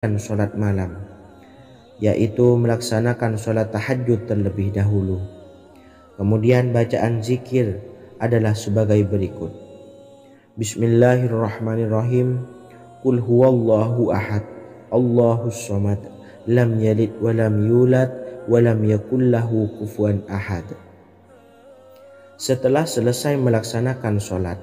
sholat malam, yaitu melaksanakan sholat tahajud terlebih dahulu. Kemudian bacaan zikir adalah sebagai berikut. Bismillahirrahmanirrahim. Qul huwallahu ahad, Allahus samad, lam yalid wa lam yulad wa lam yakul lahu kufuwan ahad. Setelah selesai melaksanakan sholat,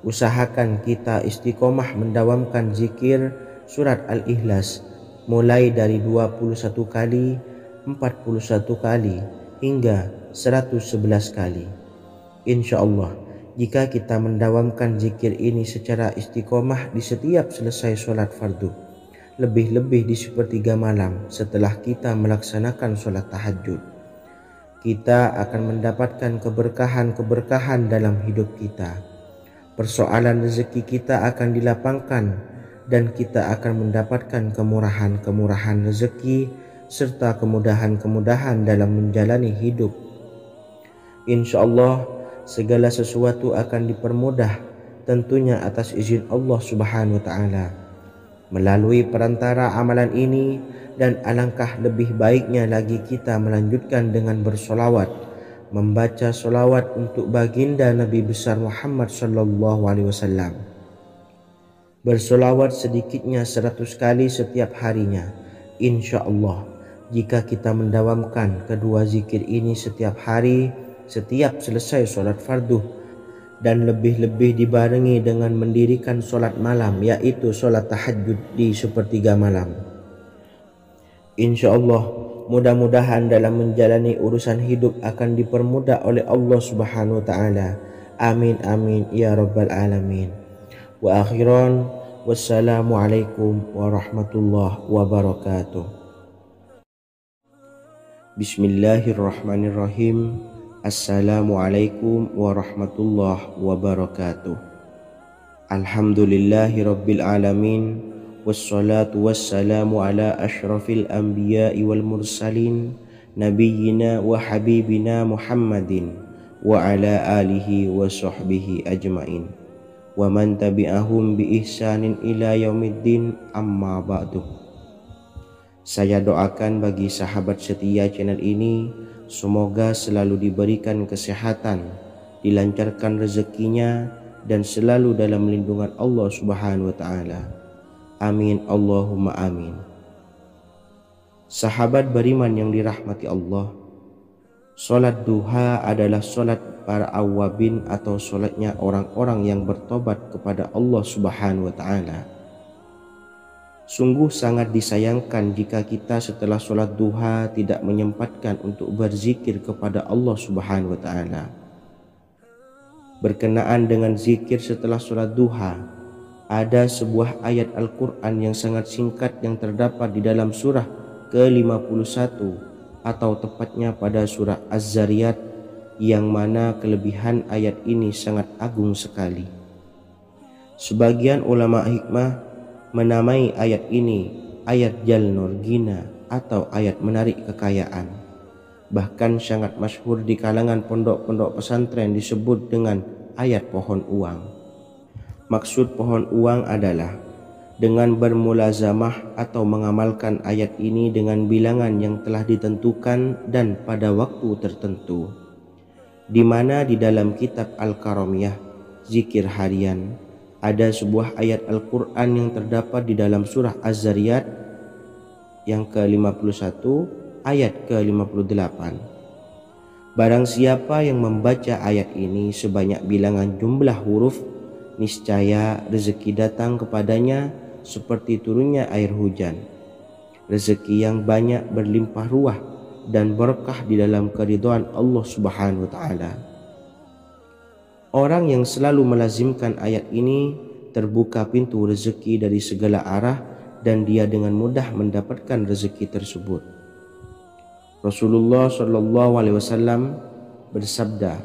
usahakan kita istiqomah mendawamkan zikir surat Al-Ikhlas mulai dari 21 kali, 41 kali, hingga 111 kali. Insya Allah, jika kita mendawamkan zikir ini secara istiqomah di setiap selesai sholat fardu, lebih-lebih di sepertiga malam setelah kita melaksanakan sholat tahajud, kita akan mendapatkan keberkahan-keberkahan dalam hidup kita. Persoalan rezeki kita akan dilapangkan dan kita akan mendapatkan kemurahan-kemurahan rezeki serta kemudahan-kemudahan dalam menjalani hidup. Insya Allah segala sesuatu akan dipermudah, tentunya atas izin Allah Subhanahu wa Ta'ala. Melalui perantara amalan ini, dan alangkah lebih baiknya lagi kita melanjutkan dengan bersolawat, membaca solawat untuk baginda Nabi besar Muhammad sallallahu alaihi wasallam. Bersolawat sedikitnya 100 kali setiap harinya. Insya Allah, jika kita mendawamkan kedua zikir ini setiap hari, setiap selesai sholat fardu, dan lebih-lebih dibarengi dengan mendirikan sholat malam, yaitu sholat tahajud di sepertiga malam, insya Allah mudah-mudahan dalam menjalani urusan hidup akan dipermudah oleh Allah Subhanahu wa Ta'ala. Amin amin ya rabbal alamin. Wa akhiran, wassalamualaikum warahmatullahi wabarakatuh. Bismillahirrahmanirrahim. Assalamualaikum warahmatullahi wabarakatuh. Alhamdulillahi rabbil alamin, wassalatu wassalamu ala ashrafil anbiya'i wal mursalin, nabiyyina wa habibina Muhammadin wa ala alihi wa sahbihi ajmain, wa man tabi'ahum bi ihsanin ila yaumiddin, amma ba'du. Saya doakan bagi sahabat setia channel ini, semoga selalu diberikan kesehatan, dilancarkan rezekinya, dan selalu dalam lindungan Allah Subhanahu wa Ta'ala. Amin Allahumma amin. Sahabat beriman yang dirahmati Allah, sholat duha adalah sholat para awabin atau sholatnya orang-orang yang bertobat kepada Allah Subhanahu wa Ta'ala. Sungguh sangat disayangkan jika kita setelah sholat duha tidak menyempatkan untuk berzikir kepada Allah Subhanahu wa Ta'ala. Berkenaan dengan zikir setelah sholat duha, ada sebuah ayat Al-Quran yang sangat singkat yang terdapat di dalam surah ke-51 atau tepatnya pada surah Az-Zariyat, yang mana kelebihan ayat ini sangat agung sekali. Sebagian ulama hikmah menamai ayat ini ayat Jalnur Gina atau ayat menarik kekayaan. Bahkan sangat masyhur di kalangan pondok-pondok pesantren disebut dengan ayat pohon uang. Maksud pohon uang adalah dengan bermulazamah atau mengamalkan ayat ini dengan bilangan yang telah ditentukan dan pada waktu tertentu, di mana di dalam kitab Al-Karamiyah zikir harian ada sebuah ayat Al-Quran yang terdapat di dalam surah Az-Zariyat yang ke-51 ayat ke-58. Barang siapa yang membaca ayat ini sebanyak bilangan jumlah huruf, niscaya rezeki datang kepadanya seperti turunnya air hujan. Rezeki yang banyak berlimpah ruah dan berkah di dalam keridhaan Allah Subhanahu wa Ta'ala. Orang yang selalu melazimkan ayat ini terbuka pintu rezeki dari segala arah dan dia dengan mudah mendapatkan rezeki tersebut. Rasulullah Shallallahu Alaihi Wasallam bersabda,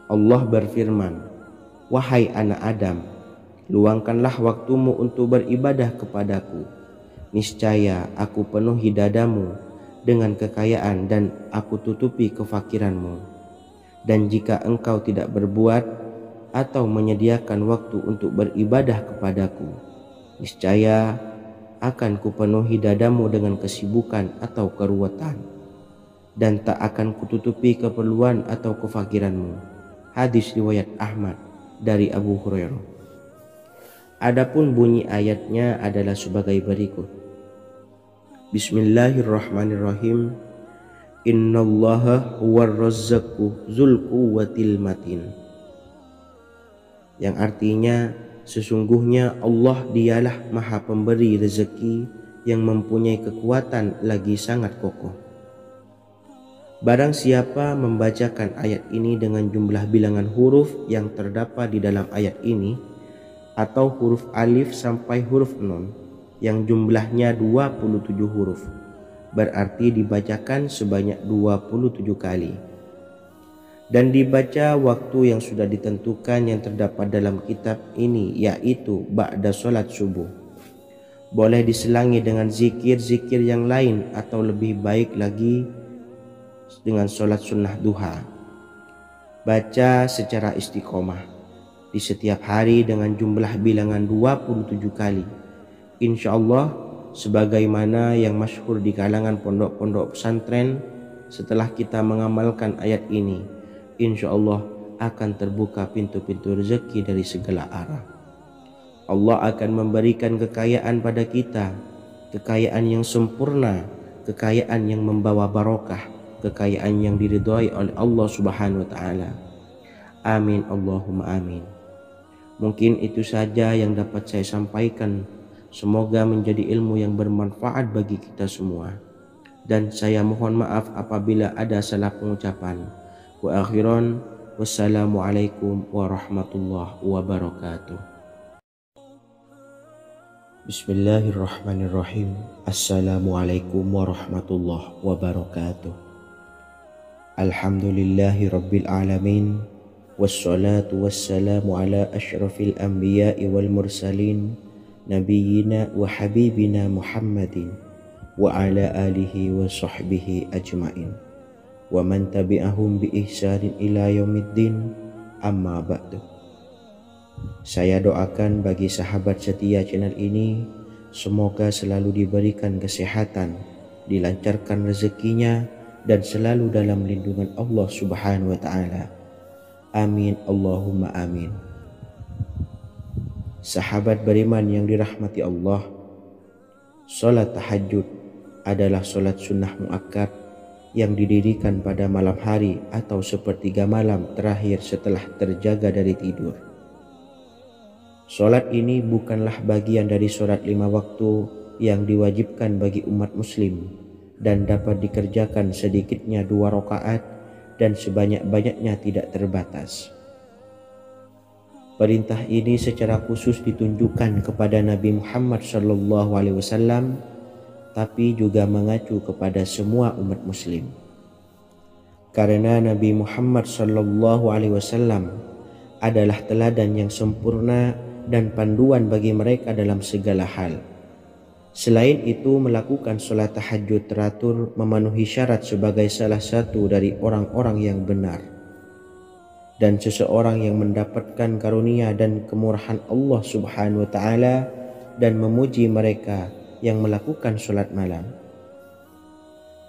Allah berfirman, wahai anak Adam, luangkanlah waktumu untuk beribadah kepadaku. Niscaya aku penuhi dadamu dengan kekayaan dan aku tutupi kefakiranmu. Dan jika engkau tidak berbuat atau menyediakan waktu untuk beribadah kepadaku, niscaya akan kupenuhi dadamu dengan kesibukan atau keruwetan, dan tak akan kututupi keperluan atau kefakiranmu. Hadis riwayat Ahmad dari Abu Hurairah. Adapun bunyi ayatnya adalah sebagai berikut. Bismillahirrahmanirrahim. Innallaha huwar razzaqu dzul quwwatil matin. Yang artinya, sesungguhnya Allah dialah maha pemberi rezeki yang mempunyai kekuatan lagi sangat kokoh. Barang siapa membacakan ayat ini dengan jumlah bilangan huruf yang terdapat di dalam ayat ini, atau huruf alif sampai huruf nun yang jumlahnya 27 huruf, berarti dibacakan sebanyak 27 kali, dan dibaca waktu yang sudah ditentukan yang terdapat dalam kitab ini, yaitu ba'da sholat subuh. Boleh diselangi dengan zikir-zikir yang lain, atau lebih baik lagi dengan sholat sunnah duha. Baca secara istiqomah di setiap hari dengan jumlah bilangan 27 kali. Insya Allah, sebagaimana yang masyhur di kalangan pondok-pondok pesantren, setelah kita mengamalkan ayat ini, insya Allah akan terbuka pintu-pintu rezeki dari segala arah. Allah akan memberikan kekayaan pada kita, kekayaan yang sempurna, kekayaan yang membawa barokah, kekayaan yang diridhai oleh Allah Subhanahu wa taala. Amin Allahumma amin. Mungkin itu saja yang dapat saya sampaikan. Semoga menjadi ilmu yang bermanfaat bagi kita semua. Dan saya mohon maaf apabila ada salah pengucapan. Wa akhiran, wassalamualaikum warahmatullahi wabarakatuh. Bismillahirrahmanirrahim. Assalamualaikum warahmatullahi wabarakatuh. Alhamdulillahi rabbil alamin. Wassalatu wassalamu ala asyrafil anbiya'i wal mursalin, Nabiyyina wa habibina Muhammadin wa ala alihi wa sahbihi ajmain wa man tabi'ahum bi ihsanin ila yaumiddin, amma ba'du. Saya doakan bagi sahabat setia channel ini, semoga selalu diberikan kesehatan, dilancarkan rezekinya, dan selalu dalam lindungan Allah Subhanahu wa taala. Amin Allahumma amin. Sahabat beriman yang dirahmati Allah, salat tahajud adalah salat sunnah muakkad yang didirikan pada malam hari atau sepertiga malam terakhir setelah terjaga dari tidur. Salat ini bukanlah bagian dari salat 5 waktu yang diwajibkan bagi umat muslim dan dapat dikerjakan sedikitnya 2 rakaat dan sebanyak-banyaknya tidak terbatas. Perintah ini secara khusus ditunjukkan kepada Nabi Muhammad SAW, tapi juga mengacu kepada semua umat muslim. Karena Nabi Muhammad SAW adalah teladan yang sempurna dan panduan bagi mereka dalam segala hal. Selain itu, melakukan sholat tahajud teratur memenuhi syarat sebagai salah satu dari orang-orang yang benar. Dan seseorang yang mendapatkan karunia dan kemurahan Allah Subhanahu wa taala dan memuji mereka yang melakukan sholat malam.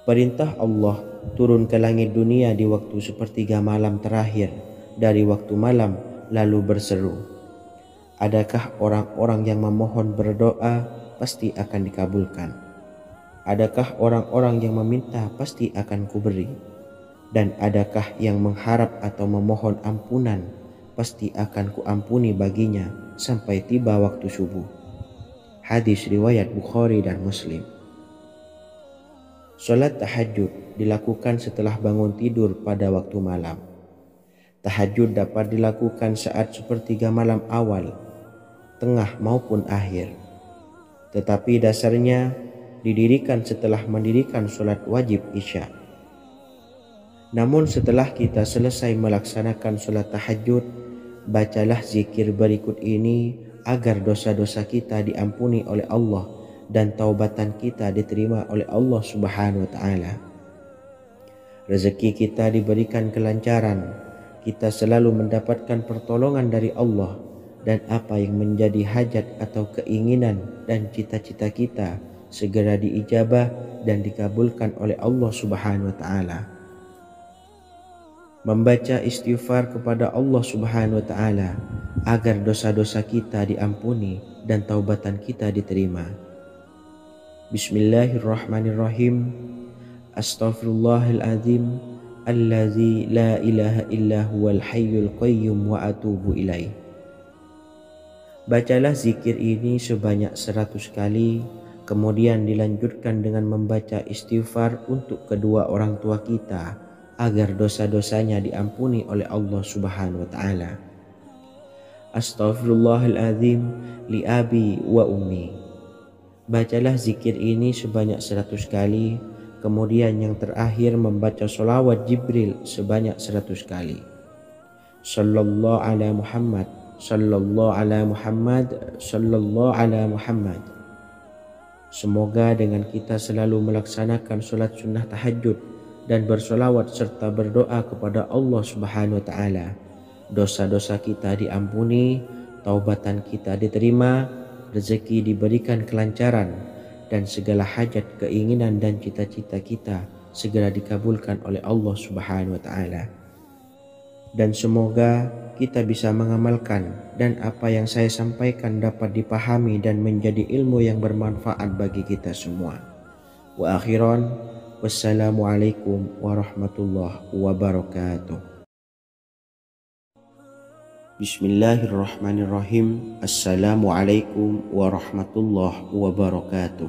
Perintah Allah turun ke langit dunia di waktu sepertiga malam terakhir dari waktu malam, lalu berseru, adakah orang-orang yang memohon berdoa pasti akan dikabulkan? Adakah orang-orang yang meminta pasti akan kuberi? Dan adakah yang mengharap atau memohon ampunan pasti akan kuampuni baginya sampai tiba waktu subuh. Hadis riwayat Bukhari dan Muslim. Salat tahajud dilakukan setelah bangun tidur pada waktu malam. Tahajud dapat dilakukan saat sepertiga malam awal, tengah maupun akhir. Tetapi dasarnya didirikan setelah mendirikan salat wajib Isya. Namun setelah kita selesai melaksanakan sholat tahajud, bacalah zikir berikut ini agar dosa-dosa kita diampuni oleh Allah dan taubatan kita diterima oleh Allah Subhanahu wa taala. Rezeki kita diberikan kelancaran, kita selalu mendapatkan pertolongan dari Allah, dan apa yang menjadi hajat atau keinginan dan cita-cita kita segera diijabah dan dikabulkan oleh Allah Subhanahu wa taala. Membaca istighfar kepada Allah Subhanahu wa taala agar dosa-dosa kita diampuni dan taubatan kita diterima. Bismillahirrahmanirrahim. Astaghfirullahaladzim allazi la ilaha illa huwal hayyul qayyum wa atubu ilaih. Bacalah zikir ini sebanyak 100 kali, kemudian dilanjutkan dengan membaca istighfar untuk kedua orang tua kita agar dosa-dosanya diampuni oleh Allah Subhanahu wa taala. Astaghfirullahaladzim li abi wa ummi. Bacalah zikir ini sebanyak 100 kali, kemudian yang terakhir membaca sholawat Jibril sebanyak 100 kali. Sallallahu ala Muhammad, sallallahu ala Muhammad, sallallahu ala Muhammad. Semoga dengan kita selalu melaksanakan sholat sunnah tahajud dan bersolawat serta berdoa kepada Allah Subhanahu wa taala, dosa-dosa kita diampuni, taubatan kita diterima, rezeki diberikan kelancaran, dan segala hajat, keinginan dan cita-cita kita segera dikabulkan oleh Allah Subhanahu wa taala. Dan semoga kita bisa mengamalkan dan apa yang saya sampaikan dapat dipahami dan menjadi ilmu yang bermanfaat bagi kita semua. Wa akhiran, wassalamualaikum warahmatullahi wabarakatuh. Bismillahirrahmanirrahim. Assalamualaikum warahmatullahi wabarakatuh.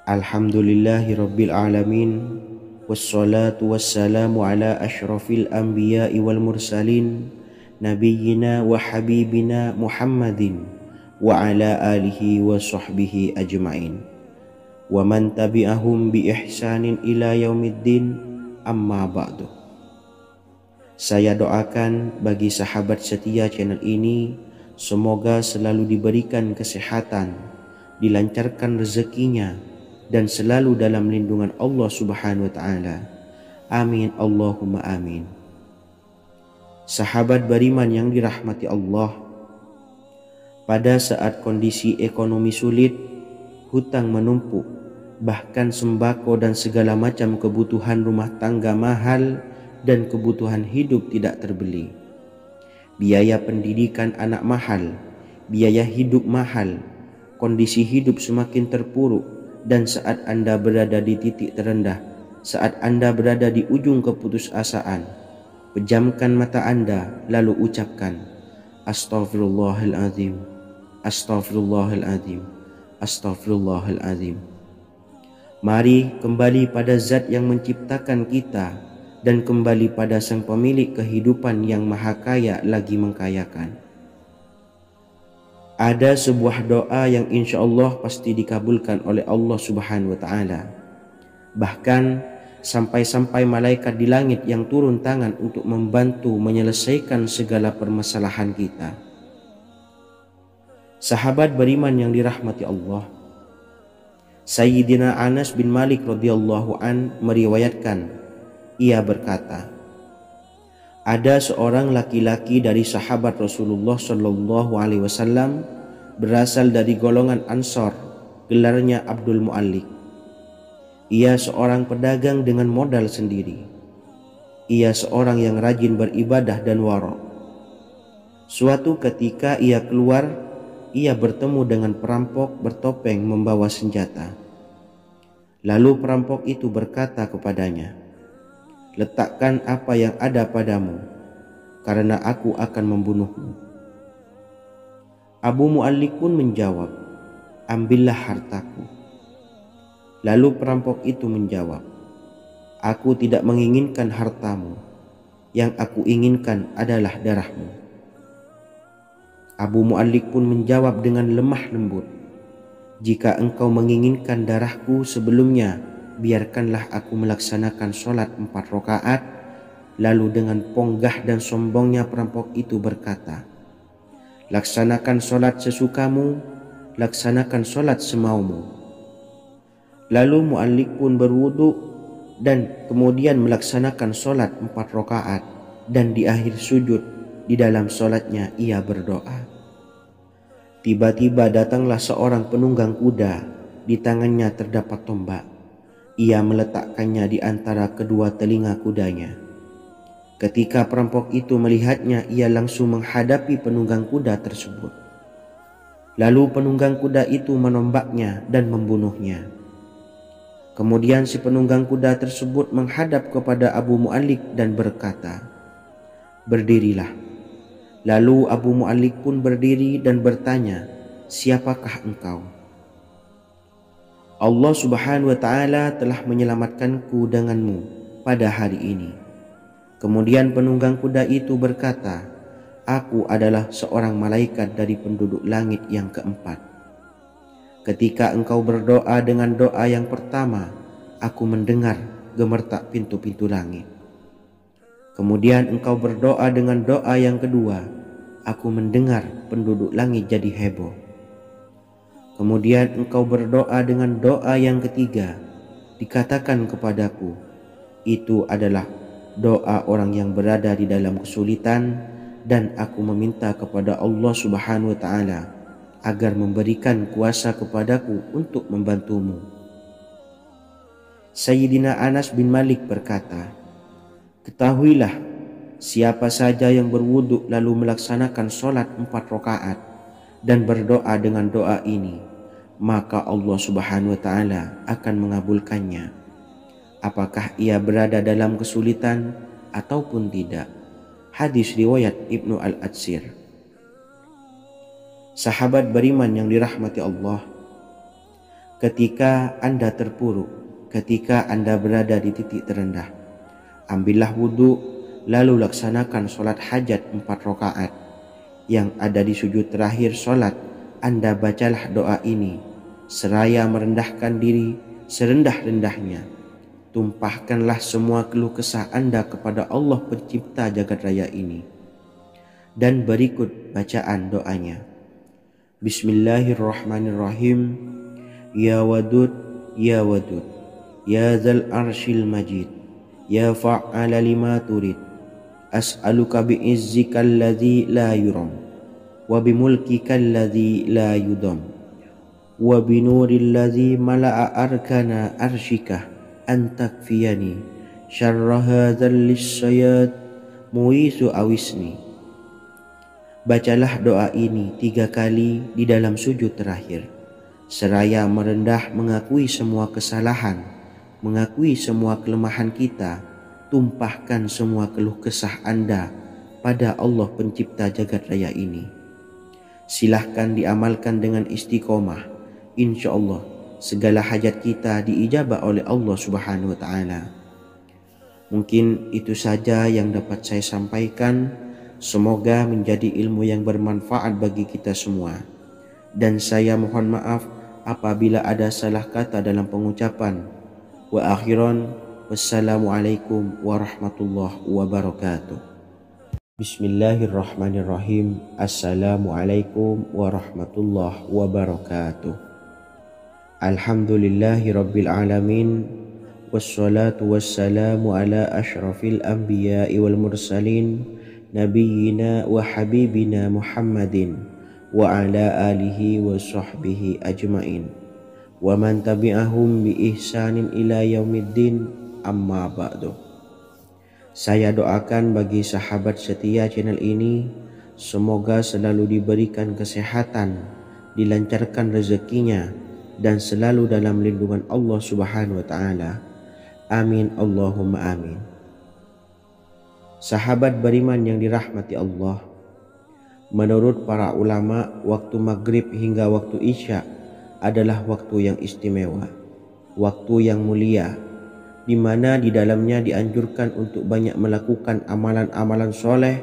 Alhamdulillahi rabbil alamin. Wassalatu wassalamu ala ashrafil anbiya'i wal mursalin, nabiyyina wa habibina Muhammadin wa ala alihi wa sahbihi ajma'in, wa man tabi'ahum bi ihsanin ila yaumiddin, amma ba'du. Saya doakan bagi sahabat setia channel ini, semoga selalu diberikan kesehatan, dilancarkan rezekinya, dan selalu dalam lindungan Allah Subhanahu wa taala. Amin Allahumma amin. Sahabat beriman yang dirahmati Allah, pada saat kondisi ekonomi sulit, hutang menumpuk, bahkan sembako dan segala macam kebutuhan rumah tangga mahal dan kebutuhan hidup tidak terbeli. Biaya pendidikan anak mahal, biaya hidup mahal, kondisi hidup semakin terpuruk, dan saat Anda berada di titik terendah, saat Anda berada di ujung keputusasaan, pejamkan mata Anda lalu ucapkan Astaghfirullahaladzim, Astaghfirullahaladzim, Astaghfirullahaladzim. Mari kembali pada Zat yang menciptakan kita dan kembali pada Sang Pemilik kehidupan yang Maha Kaya lagi mengkayakan. Ada sebuah doa yang insya Allah pasti dikabulkan oleh Allah Subhanahu wa taala. Bahkan sampai-sampai malaikat di langit yang turun tangan untuk membantu menyelesaikan segala permasalahan kita. Sahabat beriman yang dirahmati Allah, Sayyidina Anas bin Malik radhiyallahu an meriwayatkan, ia berkata, ada seorang laki-laki dari sahabat Rasulullah Shallallahu Alaihi Wasallam berasal dari golongan Ansor, gelarnya Abdul Mu'allik. Ia seorang pedagang dengan modal sendiri. Ia seorang yang rajin beribadah dan wara'. Suatu ketika ia keluar, ia bertemu dengan perampok bertopeng membawa senjata. Lalu perampok itu berkata kepadanya, letakkan apa yang ada padamu, karena aku akan membunuhmu. Abu Mu'allik pun menjawab, ambillah hartaku. Lalu perampok itu menjawab, aku tidak menginginkan hartamu, yang aku inginkan adalah darahmu. Abu Mu'allik pun menjawab dengan lemah lembut, jika engkau menginginkan darahku sebelumnya, biarkanlah aku melaksanakan sholat 4 rakaat. Lalu dengan ponggah dan sombongnya perampok itu berkata, laksanakan sholat sesukamu, laksanakan sholat semaumu. Lalu Mu'allik pun berwudu dan kemudian melaksanakan sholat 4 rakaat, dan di akhir sujud di dalam solatnya ia berdoa. Tiba-tiba datanglah seorang penunggang kuda, di tangannya terdapat tombak. Ia meletakkannya di antara kedua telinga kudanya. Ketika perampok itu melihatnya, ia langsung menghadapi penunggang kuda tersebut. Lalu penunggang kuda itu menombaknya dan membunuhnya. Kemudian si penunggang kuda tersebut menghadap kepada Abu Mu'allik dan berkata, "Berdirilah." Lalu Abu Mu'allik pun berdiri dan bertanya, "Siapakah engkau?" "Allah Subhanahu wa ta'ala telah menyelamatkanku denganmu pada hari ini." Kemudian penunggang kuda itu berkata, "Aku adalah seorang malaikat dari penduduk langit yang keempat. Ketika engkau berdoa dengan doa yang pertama, aku mendengar gemertak pintu-pintu langit. Kemudian engkau berdoa dengan doa yang kedua, aku mendengar penduduk langit jadi heboh. Kemudian engkau berdoa dengan doa yang ketiga, dikatakan kepadaku, itu adalah doa orang yang berada di dalam kesulitan, dan aku meminta kepada Allah Subhanahu wa ta'ala agar memberikan kuasa kepadaku untuk membantumu." Sayyidina Anas bin Malik berkata, "Ketahuilah, siapa saja yang berwudu lalu melaksanakan sholat 4 rakaat dan berdoa dengan doa ini, maka Allah Subhanahu wa ta'ala akan mengabulkannya, apakah ia berada dalam kesulitan ataupun tidak." Hadis riwayat Ibnu Al-Atsir. Sahabat beriman yang dirahmati Allah, ketika Anda terpuruk, ketika Anda berada di titik terendah, ambillah wudhu, lalu laksanakan sholat hajat 4 rakaat. Yang ada di sujud terakhir sholat, Anda bacalah doa ini, seraya merendahkan diri serendah-rendahnya. Tumpahkanlah semua keluh kesah Anda kepada Allah pencipta jagat raya ini. Dan berikut bacaan doanya. Bismillahirrahmanirrahim. Ya Wadud, Ya Wadud, Ya Dzal Arsyil Majid, Ya Fa'ala lima turid, as'aluka bi'izzikal ladzi la yuram, wa bimulkikal ladzi la yudam, wa binuril ladzi mala'a arkana arsyika, antakfiyani syarra hadzal lisyayat muisu awisni. Bacalah doa ini 3 kali di dalam sujud terakhir, seraya merendah mengakui semua kesalahan, mengakui semua kelemahan kita. Tumpahkan semua keluh kesah Anda pada Allah pencipta jagat raya ini. Silahkan diamalkan dengan istiqomah. Insya Allah segala hajat kita diijabah oleh Allah Subhanahu wa ta'ala. Mungkin itu saja yang dapat saya sampaikan. Semoga menjadi ilmu yang bermanfaat bagi kita semua. Dan saya mohon maaf apabila ada salah kata dalam pengucapan. Wa akhiran, wassalamualaikum warahmatullahi wabarakatuh. Bismillahirrahmanirrahim. Assalamualaikum warahmatullahi wabarakatuh. Alhamdulillahi rabbil alamin, wassalatu wassalamu ala ashrafil anbiya'i wal mursalin, nabiyyina wa habibina Muhammadin wa ala alihi wa sahbihi ajmain, wa man tabi'ahum bi ihsanin ila yaumiddin, amma ba'du. Saya doakan bagi sahabat setia channel ini, semoga selalu diberikan kesehatan, dilancarkan rezekinya, dan selalu dalam lindungan Allah Subhanahu wa ta'ala. Amin Allahumma amin. Sahabat beriman yang dirahmati Allah, menurut para ulama, waktu maghrib hingga waktu isya adalah waktu yang istimewa, waktu yang mulia, di mana di dalamnya dianjurkan untuk banyak melakukan amalan-amalan soleh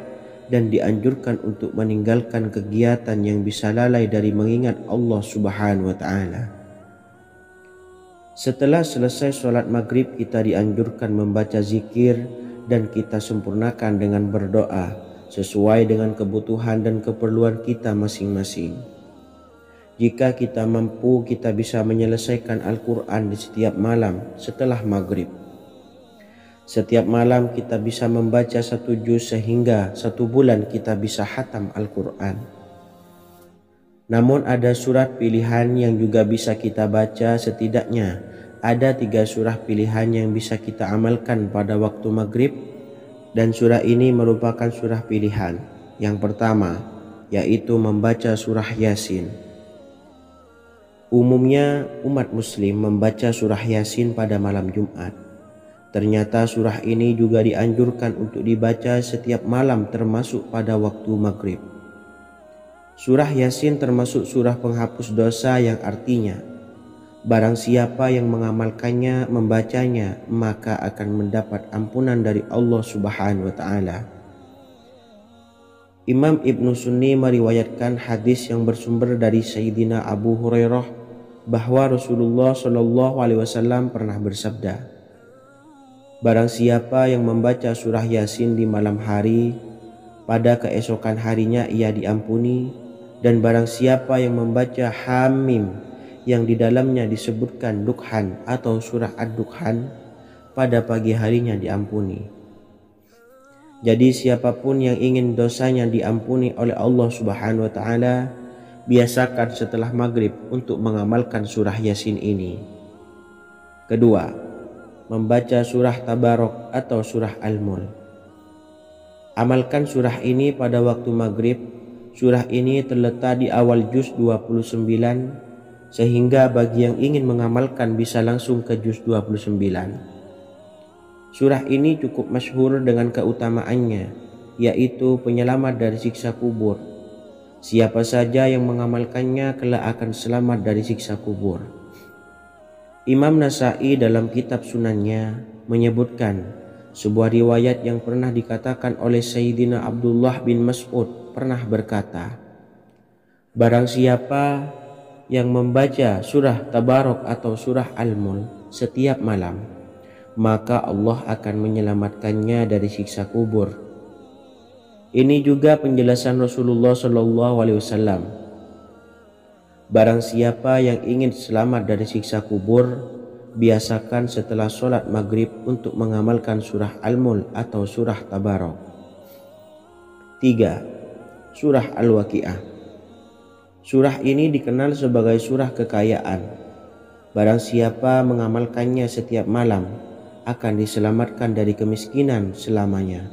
dan dianjurkan untuk meninggalkan kegiatan yang bisa lalai dari mengingat Allah Subhanahu wa ta'ala. Setelah selesai sholat maghrib, kita dianjurkan membaca zikir dan kita sempurnakan dengan berdoa sesuai dengan kebutuhan dan keperluan kita masing-masing. Jika kita mampu, kita bisa menyelesaikan Al-Quran di setiap malam setelah maghrib. Setiap malam kita bisa membaca 1 juz sehingga 1 bulan kita bisa khatam Al-Quran. Namun ada surat pilihan yang juga bisa kita baca. Setidaknya ada 3 surah pilihan yang bisa kita amalkan pada waktu maghrib, dan surah ini merupakan surah pilihan. Yang pertama yaitu membaca surah Yasin. Umumnya umat muslim membaca surah Yasin pada malam Jumat. Ternyata surah ini juga dianjurkan untuk dibaca setiap malam termasuk pada waktu maghrib. Surah Yasin termasuk surah penghapus dosa yang artinya barang siapa yang mengamalkannya, membacanya, maka akan mendapat ampunan dari Allah Subhanahu wa taala. Imam Ibnu Sunni meriwayatkan hadis yang bersumber dari Sayyidina Abu Hurairah bahwa Rasulullah Shallallahu alaihi wasallam pernah bersabda, barang siapa yang membaca surah Yasin di malam hari, pada keesokan harinya ia diampuni. Dan barang siapa yang membaca Hamim yang di dalamnya disebutkan Dukhan atau surah Ad-Dukhan, pada pagi harinya diampuni. Jadi siapapun yang ingin dosanya diampuni oleh Allah Subhanahu wa taala, biasakan setelah maghrib untuk mengamalkan surah Yasin ini. Kedua, membaca surah Tabarok atau surah Al-Mulk. Amalkan surah ini pada waktu maghrib. Surah ini terletak di awal juz 29, sehingga bagi yang ingin mengamalkan bisa langsung ke juz 29. Surah ini cukup masyhur dengan keutamaannya, yaitu penyelamat dari siksa kubur. Siapa saja yang mengamalkannya kelak akan selamat dari siksa kubur. Imam Nasa'i dalam kitab Sunannya menyebutkan sebuah riwayat yang pernah dikatakan oleh Sayyidina Abdullah bin Mas'ud pernah berkata, barang siapa yang membaca surah Tabarok atau surah Al-Mulk setiap malam, maka Allah akan menyelamatkannya dari siksa kubur. Ini juga penjelasan Rasulullah Shallallahu alaihi wasallam. Barang siapa yang ingin selamat dari siksa kubur, biasakan setelah sholat maghrib untuk mengamalkan surah Al-Mulk atau surah Tabarok. 3. Surah Al-Waqiah. Surah ini dikenal sebagai surah kekayaan. Barang siapa mengamalkannya setiap malam akan diselamatkan dari kemiskinan selamanya.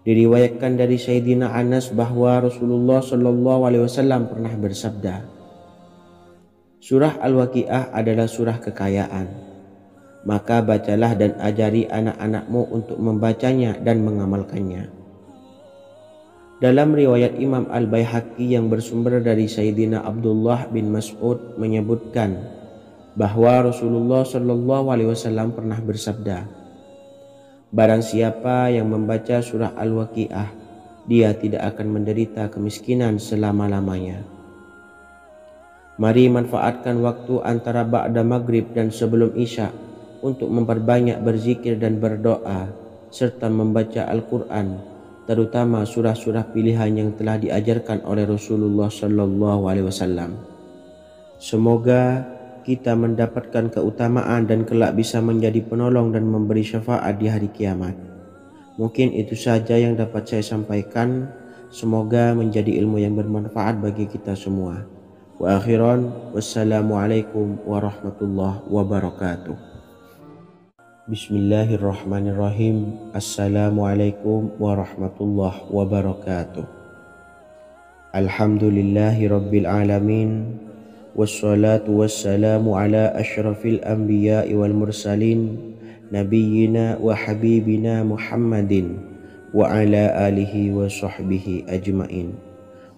Diriwayatkan dari Sayyidina Anas bahwa Rasulullah Shallallahu alaihi wasallam pernah bersabda, surah Al-Waqiah adalah surah kekayaan. Maka bacalah dan ajari anak-anakmu untuk membacanya dan mengamalkannya. Dalam riwayat Imam Al-Baihaqi yang bersumber dari Sayyidina Abdullah bin Mas'ud menyebutkan bahwa Rasulullah Shallallahu alaihi wasallam pernah bersabda, barang siapa yang membaca surah Al-Waqiah, dia tidak akan menderita kemiskinan selama-lamanya. Mari manfaatkan waktu antara ba'da maghrib dan sebelum isya untuk memperbanyak berzikir dan berdoa serta membaca Al-Quran, terutama surah-surah pilihan yang telah diajarkan oleh Rasulullah Shallallahu alaihi wasallam. Semoga kita mendapatkan keutamaan dan kelak bisa menjadi penolong dan memberi syafaat di hari kiamat. Mungkin itu saja yang dapat saya sampaikan. Semoga menjadi ilmu yang bermanfaat bagi kita semua. Wa akhiran, wassalamualaikum warahmatullahi wabarakatuh. Bismillahirrahmanirrahim. Assalamualaikum warahmatullahi wabarakatuh. Alhamdulillahi rabbil alamin. Wassalatu wassalamu ala ashrafil anbiya'i wal mursalin, nabiyyina wa habibina Muhammadin wa ala alihi wa sahbihi ajmain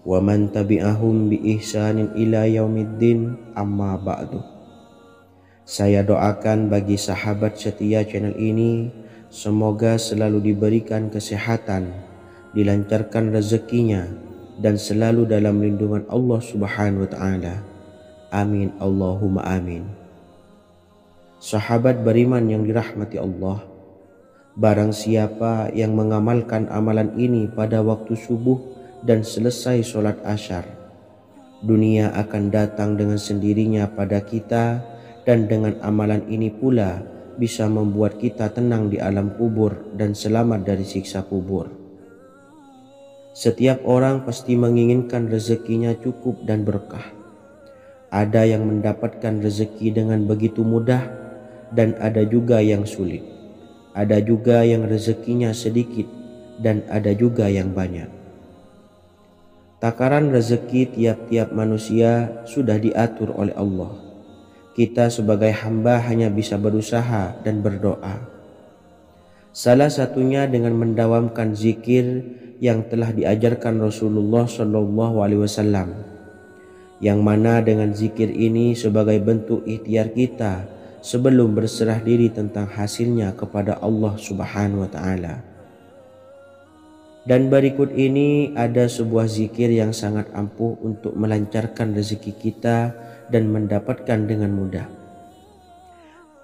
wa man tabi'ahum bi ihsanin ila yaumiddin, amma ba'du. Saya doakan bagi sahabat setia channel ini, semoga selalu diberikan kesehatan, dilancarkan rezekinya, dan selalu dalam lindungan Allah Subhanahu wa taala. Amin Allahumma amin. Sahabat beriman yang dirahmati Allah, barang siapa yang mengamalkan amalan ini pada waktu subuh dan selesai sholat asyar, dunia akan datang dengan sendirinya pada kita, dan dengan amalan ini pula bisa membuat kita tenang di alam kubur dan selamat dari siksa kubur. Setiap orang pasti menginginkan rezekinya cukup dan berkah. Ada yang mendapatkan rezeki dengan begitu mudah dan ada juga yang sulit. Ada juga yang rezekinya sedikit dan ada juga yang banyak. Takaran rezeki tiap-tiap manusia sudah diatur oleh Allah. Kita sebagai hamba hanya bisa berusaha dan berdoa. Salah satunya dengan mendawamkan zikir yang telah diajarkan Rasulullah SAW, yang mana dengan zikir ini sebagai bentuk ikhtiar kita sebelum berserah diri tentang hasilnya kepada Allah Subhanahu wa Ta'ala. Dan berikut ini ada sebuah zikir yang sangat ampuh untuk melancarkan rezeki kita dan mendapatkan dengan mudah.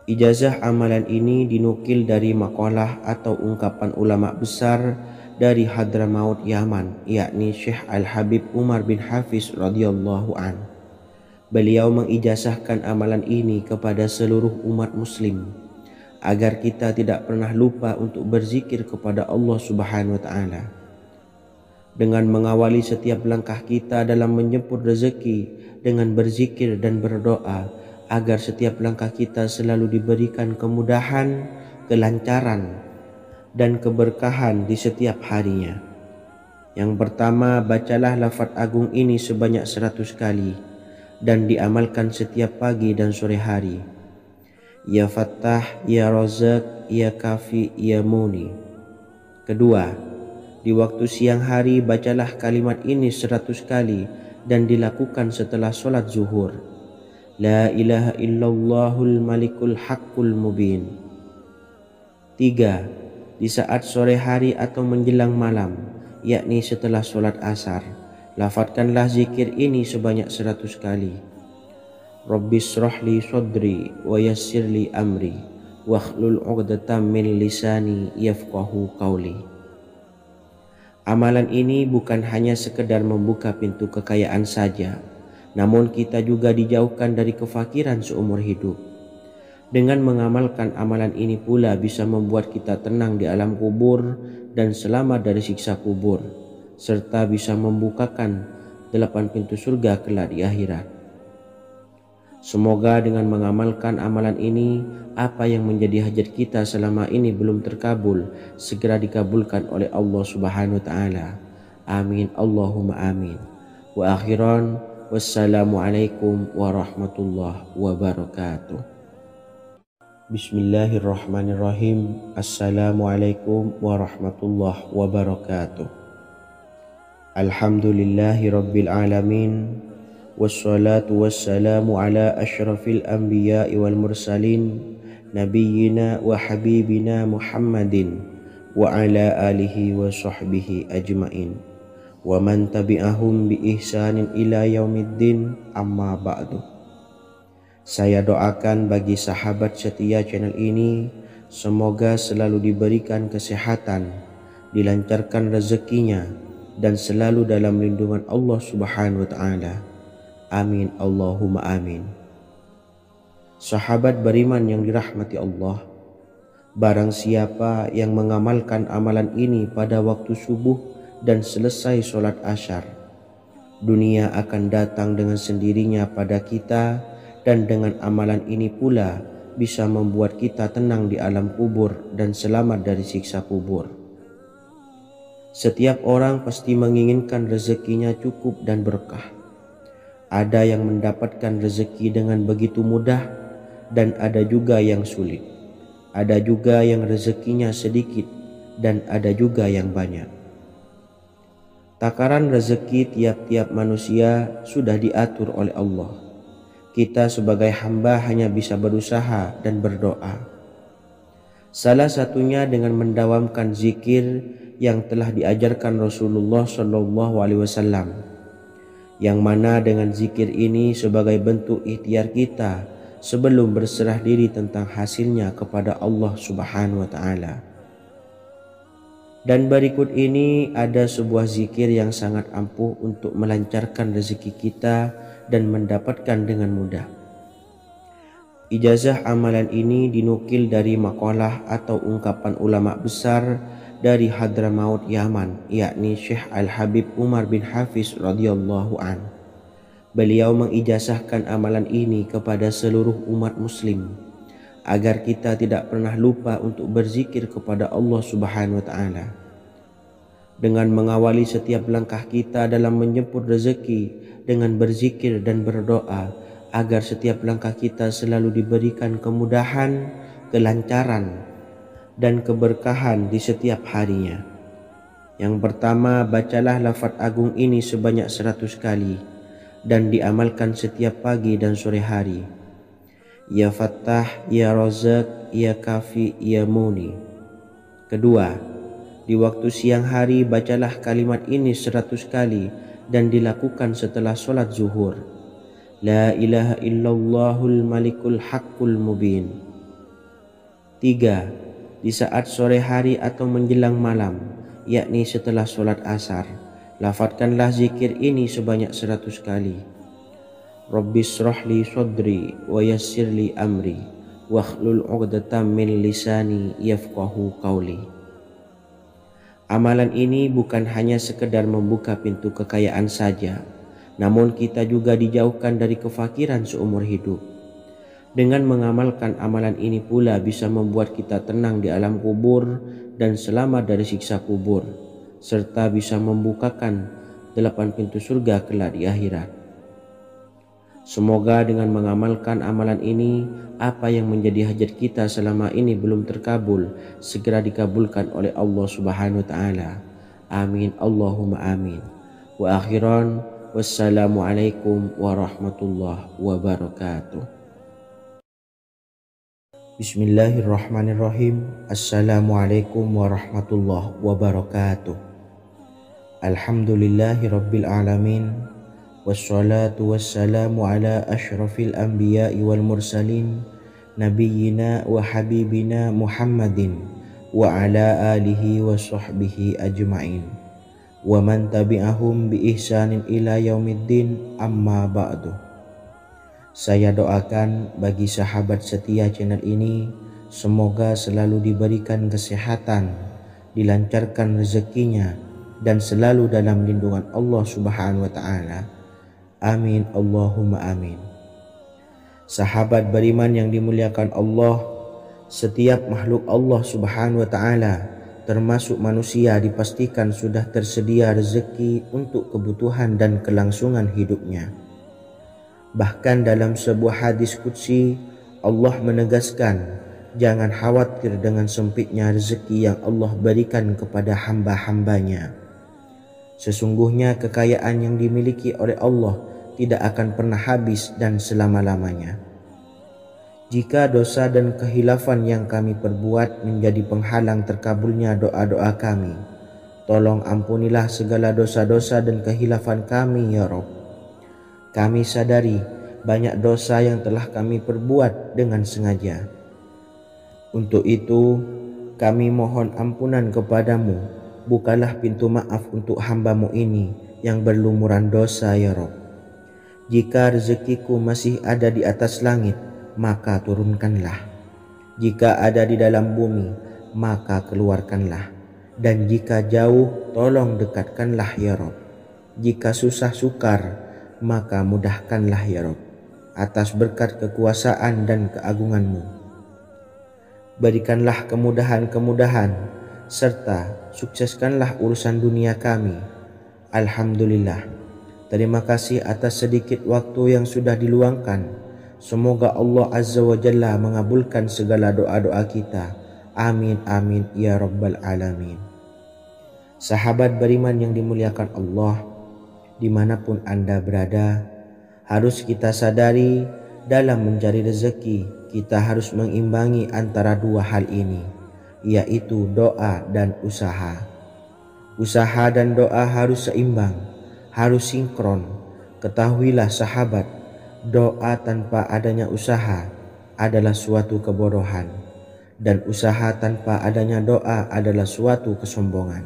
Ijazah amalan ini dinukil dari makalah atau ungkapan ulama besar dari Hadramaut Yaman, yakni Syekh Al-Habib Umar bin Hafiz radhiyallahu an. Beliau mengijazahkan amalan ini kepada seluruh umat muslim agar kita tidak pernah lupa untuk berzikir kepada Allah Subhanahu wa Ta'ala. Dengan mengawali setiap langkah kita dalam menjemput rezeki dengan berzikir dan berdoa agar setiap langkah kita selalu diberikan kemudahan, kelancaran, dan keberkahan di setiap harinya. Yang pertama, bacalah lafaz agung ini sebanyak 100 kali dan diamalkan setiap pagi dan sore hari. Ya Fattah, Ya Razak, Ya Kafi, Ya Muni. Kedua, di waktu siang hari bacalah kalimat ini 100 kali dan dilakukan setelah sholat zuhur. La ilaha illallahul malikul haqqul mubin. 3. Di saat sore hari atau menjelang malam, yakni setelah sholat asar, lafadzkanlah zikir ini sebanyak 100 kali. Rabbis shrahli sadri wa yassirli amri wakhlul 'uqdatam min lisani yafqahu qawli. Amalan ini bukan hanya sekedar membuka pintu kekayaan saja, namun kita juga dijauhkan dari kefakiran seumur hidup. Dengan mengamalkan amalan ini pula bisa membuat kita tenang di alam kubur dan selamat dari siksa kubur, serta bisa membukakan 8 pintu surga kelak di akhirat. Semoga dengan mengamalkan amalan ini, apa yang menjadi hajat kita selama ini belum terkabul, segera dikabulkan oleh Allah Subhanahu wa Ta'ala. Amin, Allahumma amin. Wa akhiran, wassalamualaikum warahmatullahi wabarakatuh. Bismillahirrahmanirrahim. Assalamualaikum warahmatullahi wabarakatuh. Alhamdulillahi rabbil alamin. Wassalatu wassalamu ala ashrafil anbiya'i wal mursalin nabiyyina wa habibina Muhammadin wa ala alihi wa sahbihi ajmain wa man tabi'ahum bi ihsanin ila yaumiddin, amma ba'du. Saya doakan bagi sahabat setia channel ini, semoga selalu diberikan kesehatan, dilancarkan rezekinya, dan selalu dalam lindungan Allah Subhanahu wa Ta'ala. Amin, Allahumma amin. Sahabat beriman yang dirahmati Allah, barang siapa yang mengamalkan amalan ini pada waktu subuh dan selesai sholat asyar, dunia akan datang dengan sendirinya pada kita, dan dengan amalan ini pula bisa membuat kita tenang di alam kubur dan selamat dari siksa kubur. Setiap orang pasti menginginkan rezekinya cukup dan berkah. Ada yang mendapatkan rezeki dengan begitu mudah dan ada juga yang sulit. Ada juga yang rezekinya sedikit dan ada juga yang banyak. Takaran rezeki tiap-tiap manusia sudah diatur oleh Allah. Kita sebagai hamba hanya bisa berusaha dan berdoa. Salah satunya dengan mendawamkan zikir yang telah diajarkan Rasulullah SAW, yang mana dengan zikir ini sebagai bentuk ikhtiar kita sebelum berserah diri tentang hasilnya kepada Allah Subhanahu wa Ta'ala. Dan berikut ini ada sebuah zikir yang sangat ampuh untuk melancarkan rezeki kita dan mendapatkan dengan mudah. Ijazah amalan ini dinukil dari makalah atau ungkapan ulama besar dari Hadramaut Yaman, yakni Syekh Al-Habib Umar bin Hafiz radhiyallahu an. Beliau mengijazahkan amalan ini kepada seluruh umat muslim agar kita tidak pernah lupa untuk berzikir kepada Allah Subhanahu wa taala. Dengan mengawali setiap langkah kita dalam menjemput rezeki dengan berzikir dan berdoa agar setiap langkah kita selalu diberikan kemudahan, kelancaran, dan keberkahan di setiap harinya. Yang pertama, bacalah lafaz agung ini sebanyak 100 kali dan diamalkan setiap pagi dan sore hari. Ya Fattah, Ya Razak, Ya Kafi, Ya Muni. Kedua, di waktu siang hari bacalah kalimat ini 100 kali dan dilakukan setelah sholat zuhur. La ilaha illallahul malikul haqqul mubin. 3. Di saat sore hari atau menjelang malam, yakni setelah sholat asar, lafadzkanlah zikir ini sebanyak 100 kali. Rabbis shrahli sadri wa yassirli amri wakhlul 'uqdatam min lisani yafqahu qawli. Amalan ini bukan hanya sekedar membuka pintu kekayaan saja, namun kita juga dijauhkan dari kefakiran seumur hidup. Dengan mengamalkan amalan ini pula bisa membuat kita tenang di alam kubur dan selamat dari siksa kubur, serta bisa membukakan 8 pintu surga kelak di akhirat. Semoga dengan mengamalkan amalan ini, apa yang menjadi hajat kita selama ini belum terkabul, segera dikabulkan oleh Allah Subhanahu wa taala. Amin Allahumma amin. Wa akhiran, wassalamualaikum warahmatullahi wabarakatuh. Bismillahirrahmanirrahim. Assalamualaikum warahmatullahi wabarakatuh. Alhamdulillahi rabbil alamin. Wassalatu wassalamu ala ashrafil anbiya'i wal mursalin nabiyyina wa habibina Muhammadin wa ala alihi wa sahbihi ajma'in wa man tabi'ahum bi ihsanin ila yaumiddin, amma ba'du. Saya doakan bagi sahabat setia channel ini, semoga selalu diberikan kesehatan, dilancarkan rezekinya, dan selalu dalam lindungan Allah Subhanahu wa ta'ala. Amin Allahumma amin. Sahabat beriman yang dimuliakan Allah, setiap makhluk Allah Subhanahu wa ta'ala termasuk manusia dipastikan sudah tersedia rezeki untuk kebutuhan dan kelangsungan hidupnya. Bahkan dalam sebuah hadis qudsi, Allah menegaskan, jangan khawatir dengan sempitnya rezeki yang Allah berikan kepada hamba-hambanya. Sesungguhnya kekayaan yang dimiliki oleh Allah tidak akan pernah habis dan selama-lamanya. Jika dosa dan kehilafan yang kami perbuat menjadi penghalang terkabulnya doa-doa kami, tolong ampunilah segala dosa-dosa dan kehilafan kami ya Rabb. Kami sadari banyak dosa yang telah kami perbuat dengan sengaja. Untuk itu kami mohon ampunan kepadamu. Bukalah pintu maaf untuk hamba-Mu ini yang berlumuran dosa ya Rabb. Jika rezekiku masih ada di atas langit, maka turunkanlah. Jika ada di dalam bumi, maka keluarkanlah. Dan jika jauh, tolong dekatkanlah ya Rabb. Jika susah sukar, maka mudahkanlah ya Rabb, atas berkat kekuasaan dan keagungan-Mu. Berikanlah kemudahan-kemudahan, serta sukseskanlah urusan dunia kami. Alhamdulillah. Terima kasih atas sedikit waktu yang sudah diluangkan. Semoga Allah Azza wa Jalla mengabulkan segala doa-doa kita. Amin amin ya rabbal alamin. Sahabat beriman yang dimuliakan Allah, dimanapun Anda berada, harus kita sadari dalam mencari rezeki kita harus mengimbangi antara dua hal ini, yaitu doa dan usaha. Usaha dan doa harus seimbang, harus sinkron. Ketahuilah sahabat, doa tanpa adanya usaha adalah suatu kebodohan, dan usaha tanpa adanya doa adalah suatu kesombongan.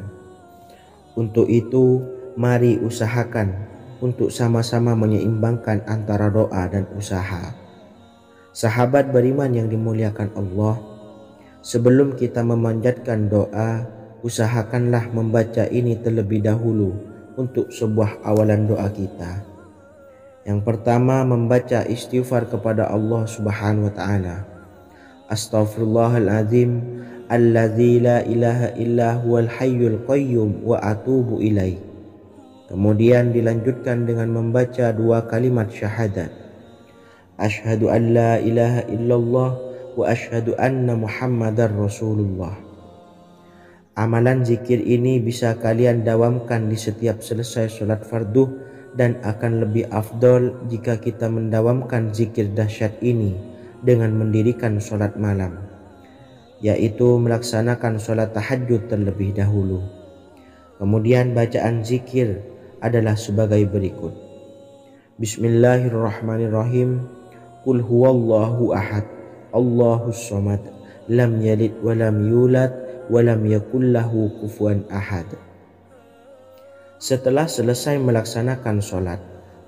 Untuk itu, mari usahakan untuk sama-sama menyeimbangkan antara doa dan usaha. Sahabat beriman yang dimuliakan Allah, sebelum kita memanjatkan doa, usahakanlah membaca ini terlebih dahulu untuk sebuah awalan doa kita. Yang pertama, membaca istighfar kepada Allah Subhanahu wa taala. Astaghfirullahaladzim alladzi la ilaha illa huwal hayyul qayyum wa atubu ilaih. Kemudian dilanjutkan dengan membaca dua kalimat syahadat. Asyhadu an la ilaha illallah wa asyhadu anna Muhammadar Rasulullah. Amalan zikir ini bisa kalian dawamkan di setiap selesai sholat fardu dan akan lebih afdol jika kita mendawamkan zikir dahsyat ini dengan mendirikan sholat malam, yaitu melaksanakan sholat tahajud terlebih dahulu. Kemudian bacaan zikir adalah sebagai berikut. Bismillahirrahmanirrahim. Qul huwallahu ahad, Allahus samad, lam yalid wa lam yulad wa lam yakul lahu kufuwan ahad. Setelah selesai melaksanakan sholat,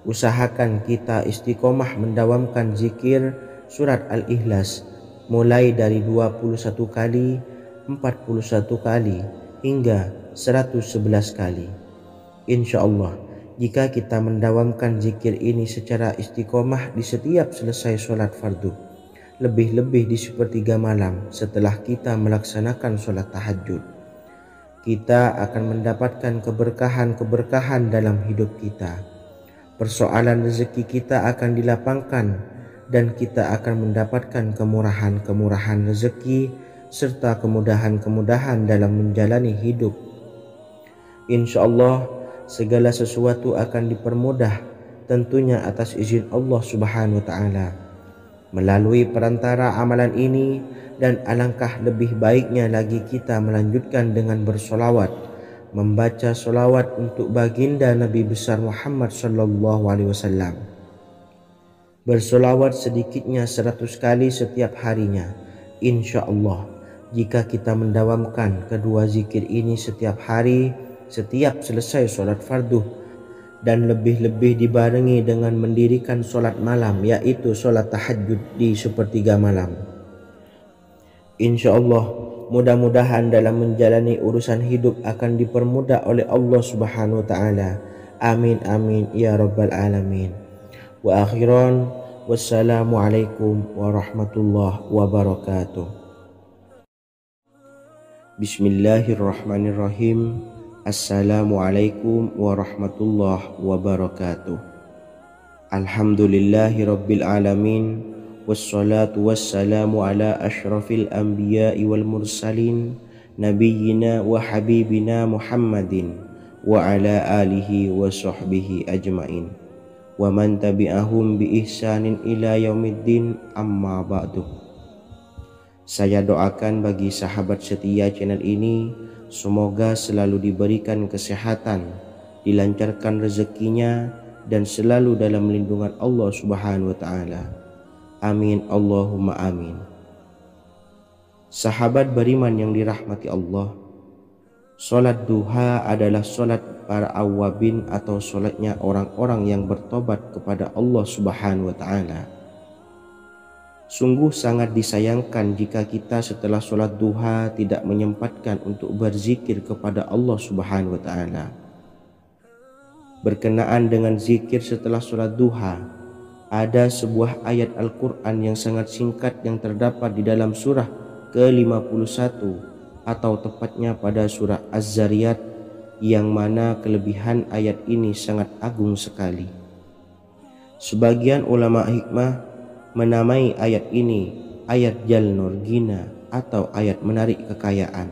usahakan kita istiqomah mendawamkan zikir surat Al-Ikhlas mulai dari 21 kali, 41 kali, hingga 111 kali. Insya Allah, jika kita mendawamkan zikir ini secara istiqomah di setiap selesai sholat fardu, lebih-lebih di sepertiga malam setelah kita melaksanakan sholat tahajud, kita akan mendapatkan keberkahan-keberkahan dalam hidup kita. Persoalan rezeki kita akan dilapangkan dan kita akan mendapatkan kemurahan-kemurahan rezeki serta kemudahan-kemudahan dalam menjalani hidup. Insya Allah, segala sesuatu akan dipermudah, tentunya atas izin Allah Subhanahu wa taala. Melalui perantara amalan ini, dan alangkah lebih baiknya lagi kita melanjutkan dengan bersolawat, membaca solawat untuk baginda Nabi besar Muhammad sallallahu alaihi wasallam. Bersolawat sedikitnya 100 kali setiap harinya. Insya Allah, jika kita mendawamkan kedua zikir ini setiap hari, setiap selesai sholat fardu, dan lebih-lebih dibarengi dengan mendirikan sholat malam, yaitu sholat tahajud di sepertiga malam, insya Allah mudah-mudahan dalam menjalani urusan hidup akan dipermudah oleh Allah Subhanahu wa taala. Amin amin ya rabbal alamin. Wa akhiran, wassalamualaikum warahmatullahi wabarakatuh. Bismillahirrahmanirrahim. Assalamualaikum warahmatullahi wabarakatuh. Alhamdulillahi rabbil alamin, wassalatu wassalamu ala ashrafil anbiya'i wal mursalin, nabiyyina wa habibina Muhammadin wa ala alihi wa sahbihi ajmain, wa man tabi'ahum bi ihsanin ila yaumiddin, amma ba'du. Saya doakan bagi sahabat setia channel ini, semoga selalu diberikan kesehatan, dilancarkan rezekinya, dan selalu dalam lindungan Allah Subhanahu wa taala. Amin Allahumma amin. Sahabat beriman yang dirahmati Allah, sholat duha adalah sholat para awabin atau sholatnya orang-orang yang bertobat kepada Allah Subhanahu wa taala. Sungguh sangat disayangkan jika kita setelah sholat duha tidak menyempatkan untuk berzikir kepada Allah Subhanahu wa taala. Berkenaan dengan zikir setelah sholat duha, ada sebuah ayat Al-Quran yang sangat singkat yang terdapat di dalam surah ke-51 atau tepatnya pada surah Az-Zariyat, yang mana kelebihan ayat ini sangat agung sekali. Sebagian ulama hikmah menamai ayat ini ayat Jalnur Gina atau ayat menarik kekayaan.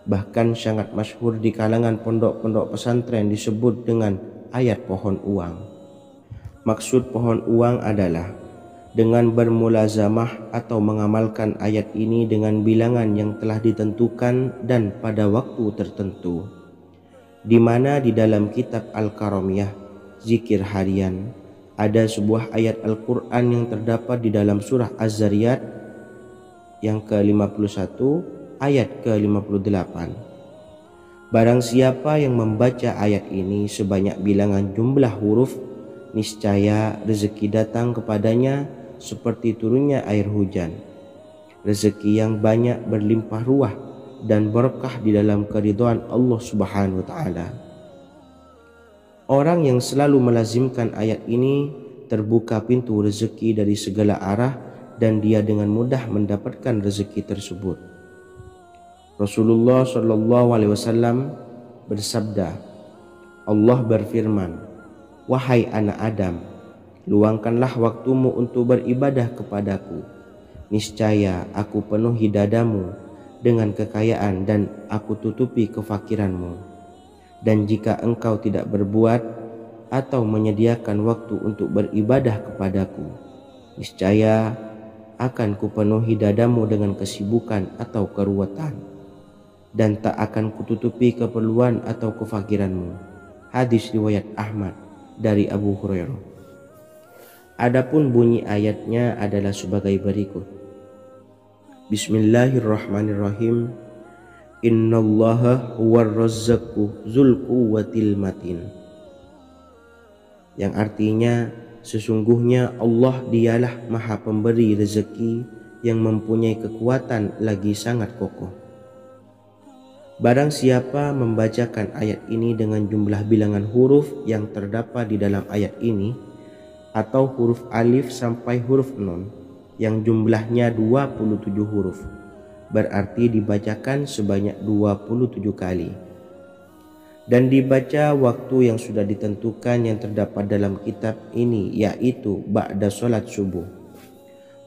Bahkan sangat masyhur di kalangan pondok-pondok pesantren disebut dengan ayat pohon uang. Maksud pohon uang adalah dengan bermulazamah atau mengamalkan ayat ini dengan bilangan yang telah ditentukan dan pada waktu tertentu, di mana di dalam kitab Al-Karamiyah zikir harian ada sebuah ayat Al-Quran yang terdapat di dalam surah Az-Zariyat yang ke-51 ayat ke-58. Barang siapa yang membaca ayat ini sebanyak bilangan jumlah huruf, niscaya rezeki datang kepadanya seperti turunnya air hujan, rezeki yang banyak berlimpah ruah dan berkah di dalam keridhaan Allah Subhanahu wa taala. Orang yang selalu melazimkan ayat ini terbuka pintu rezeki dari segala arah dan dia dengan mudah mendapatkan rezeki tersebut. Rasulullah Shallallahu Alaihi Wasallam bersabda, Allah berfirman, wahai anak Adam, luangkanlah waktumu untuk beribadah kepadaku. Niscaya aku penuhi dadamu dengan kekayaan dan aku tutupi kefakiranmu. Dan jika engkau tidak berbuat atau menyediakan waktu untuk beribadah kepadaku, niscaya akan kupenuhi dadamu dengan kesibukan atau keruwetan, dan tak akan kututupi keperluan atau kefakiranmu. Hadis riwayat Ahmad dari Abu Hurairah. Adapun bunyi ayatnya adalah sebagai berikut. Bismillahirrahmanirrahim. Innallaha huwar razzaqu dzul quwwatil matin. Yang artinya, sesungguhnya Allah dialah maha pemberi rezeki yang mempunyai kekuatan lagi sangat kokoh. Barang siapa membacakan ayat ini dengan jumlah bilangan huruf yang terdapat di dalam ayat ini, atau huruf alif sampai huruf nun yang jumlahnya 27 huruf, berarti dibacakan sebanyak 27 kali. Dan dibaca waktu yang sudah ditentukan yang terdapat dalam kitab ini, yaitu ba'da sholat subuh.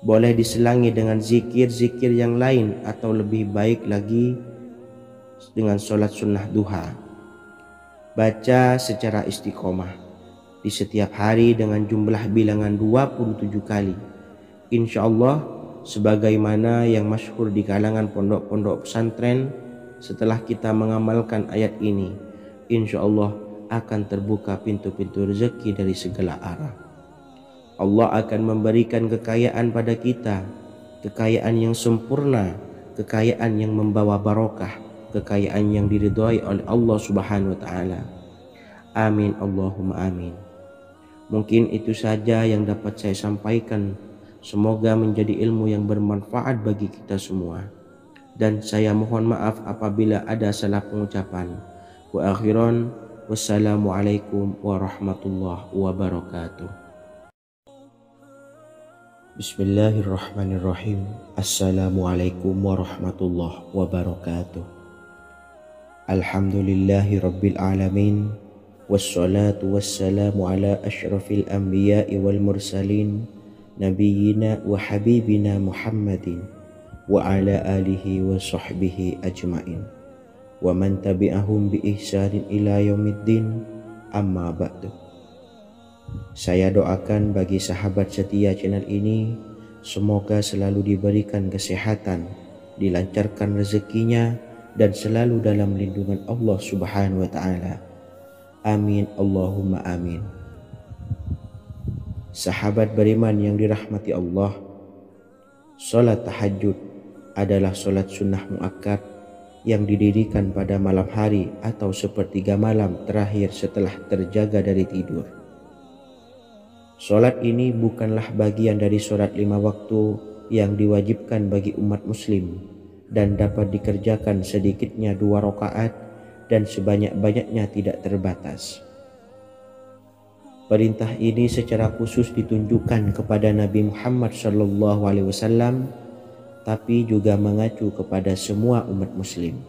Boleh diselangi dengan zikir-zikir yang lain atau lebih baik lagi dengan sholat sunnah duha. Baca secara istiqomah di setiap hari dengan jumlah bilangan 27 kali. Insya Allah, sebagaimana yang masyhur di kalangan pondok-pondok pesantren, setelah kita mengamalkan ayat ini, insya Allah akan terbuka pintu-pintu rezeki dari segala arah. Allah akan memberikan kekayaan pada kita, kekayaan yang sempurna, kekayaan yang membawa barokah, kekayaan yang diridhai oleh Allah Subhanahu wa taala. Amin Allahumma amin. Mungkin itu saja yang dapat saya sampaikan. Semoga menjadi ilmu yang bermanfaat bagi kita semua. Dan saya mohon maaf apabila ada salah pengucapan. Wa akhiran, wassalamualaikum warahmatullahi wabarakatuh. Bismillahirrahmanirrahim. Assalamualaikum warahmatullahi wabarakatuh. Alhamdulillahi rabbil alamin. Wassalatu wassalamu ala asyrafil anbiya'i wal mursalin, Nabiyyina wa habibina Muhammadin wa ala alihi wa sahbihi ajma'in wa man tabi'ahum bi ihsanin ila yaumiddin, amma ba'du. Saya doakan bagi sahabat setia channel ini, semoga selalu diberikan kesehatan, dilancarkan rezekinya, dan selalu dalam lindungan Allah Subhanahu wa ta'ala. Amin Allahumma amin. Sahabat beriman yang dirahmati Allah, solat tahajud adalah solat sunnah muakkad yang didirikan pada malam hari atau sepertiga malam terakhir setelah terjaga dari tidur. Solat ini bukanlah bagian dari solat 5 waktu yang diwajibkan bagi umat muslim dan dapat dikerjakan sedikitnya 2 rakaat dan sebanyak-banyaknya tidak terbatas. Perintah ini secara khusus ditunjukkan kepada Nabi Muhammad SAW, tapi juga mengacu kepada semua umat muslim.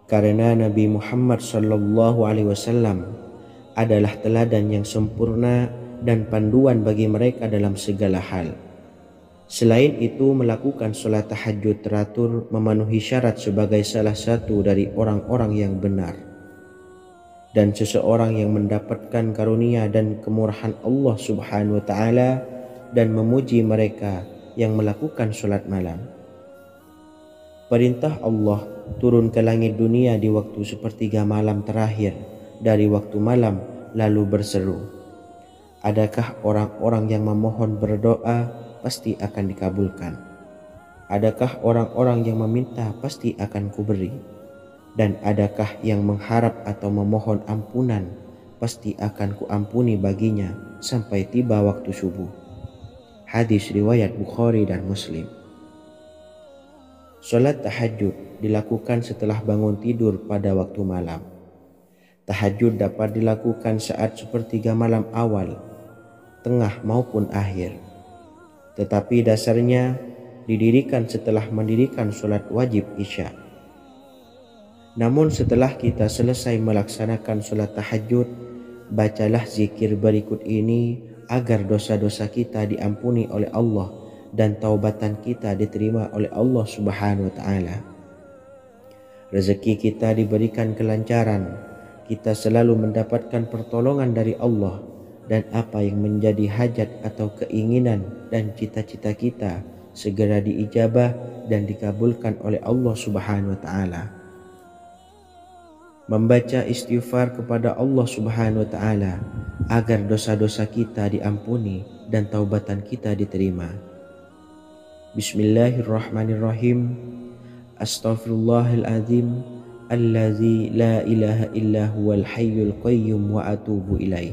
Karena Nabi Muhammad SAW adalah teladan yang sempurna dan panduan bagi mereka dalam segala hal. Selain itu, melakukan sholat tahajud teratur memenuhi syarat sebagai salah satu dari orang-orang yang benar. Dan seseorang yang mendapatkan karunia dan kemurahan Allah Subhanahu wa ta'ala dan memuji mereka yang melakukan sholat malam. Perintah Allah turun ke langit dunia di waktu sepertiga malam terakhir dari waktu malam lalu berseru, adakah orang-orang yang memohon berdoa pasti akan dikabulkan? Adakah orang-orang yang meminta pasti akan kuberi? Dan adakah yang mengharap atau memohon ampunan pasti akan kuampuni baginya sampai tiba waktu subuh? Hadis riwayat Bukhari dan Muslim. Salat tahajud dilakukan setelah bangun tidur pada waktu malam. Tahajud dapat dilakukan saat sepertiga malam awal, tengah maupun akhir. Tetapi dasarnya didirikan setelah mendirikan salat wajib Isya. Namun setelah kita selesai melaksanakan salat tahajud, bacalah zikir berikut ini agar dosa-dosa kita diampuni oleh Allah dan taubatan kita diterima oleh Allah Subhanahu wa taala. Rezeki kita diberikan kelancaran, kita selalu mendapatkan pertolongan dari Allah, dan apa yang menjadi hajat atau keinginan dan cita-cita kita segera diijabah dan dikabulkan oleh Allah Subhanahu wa taala. Membaca istighfar kepada Allah Subhanahu wa taala agar dosa-dosa kita diampuni dan taubatan kita diterima. Bismillahirrahmanirrahim. Astaghfirullahaladzim allazi la ilaha illa huwal hayyul qayyum wa atubu ilaih.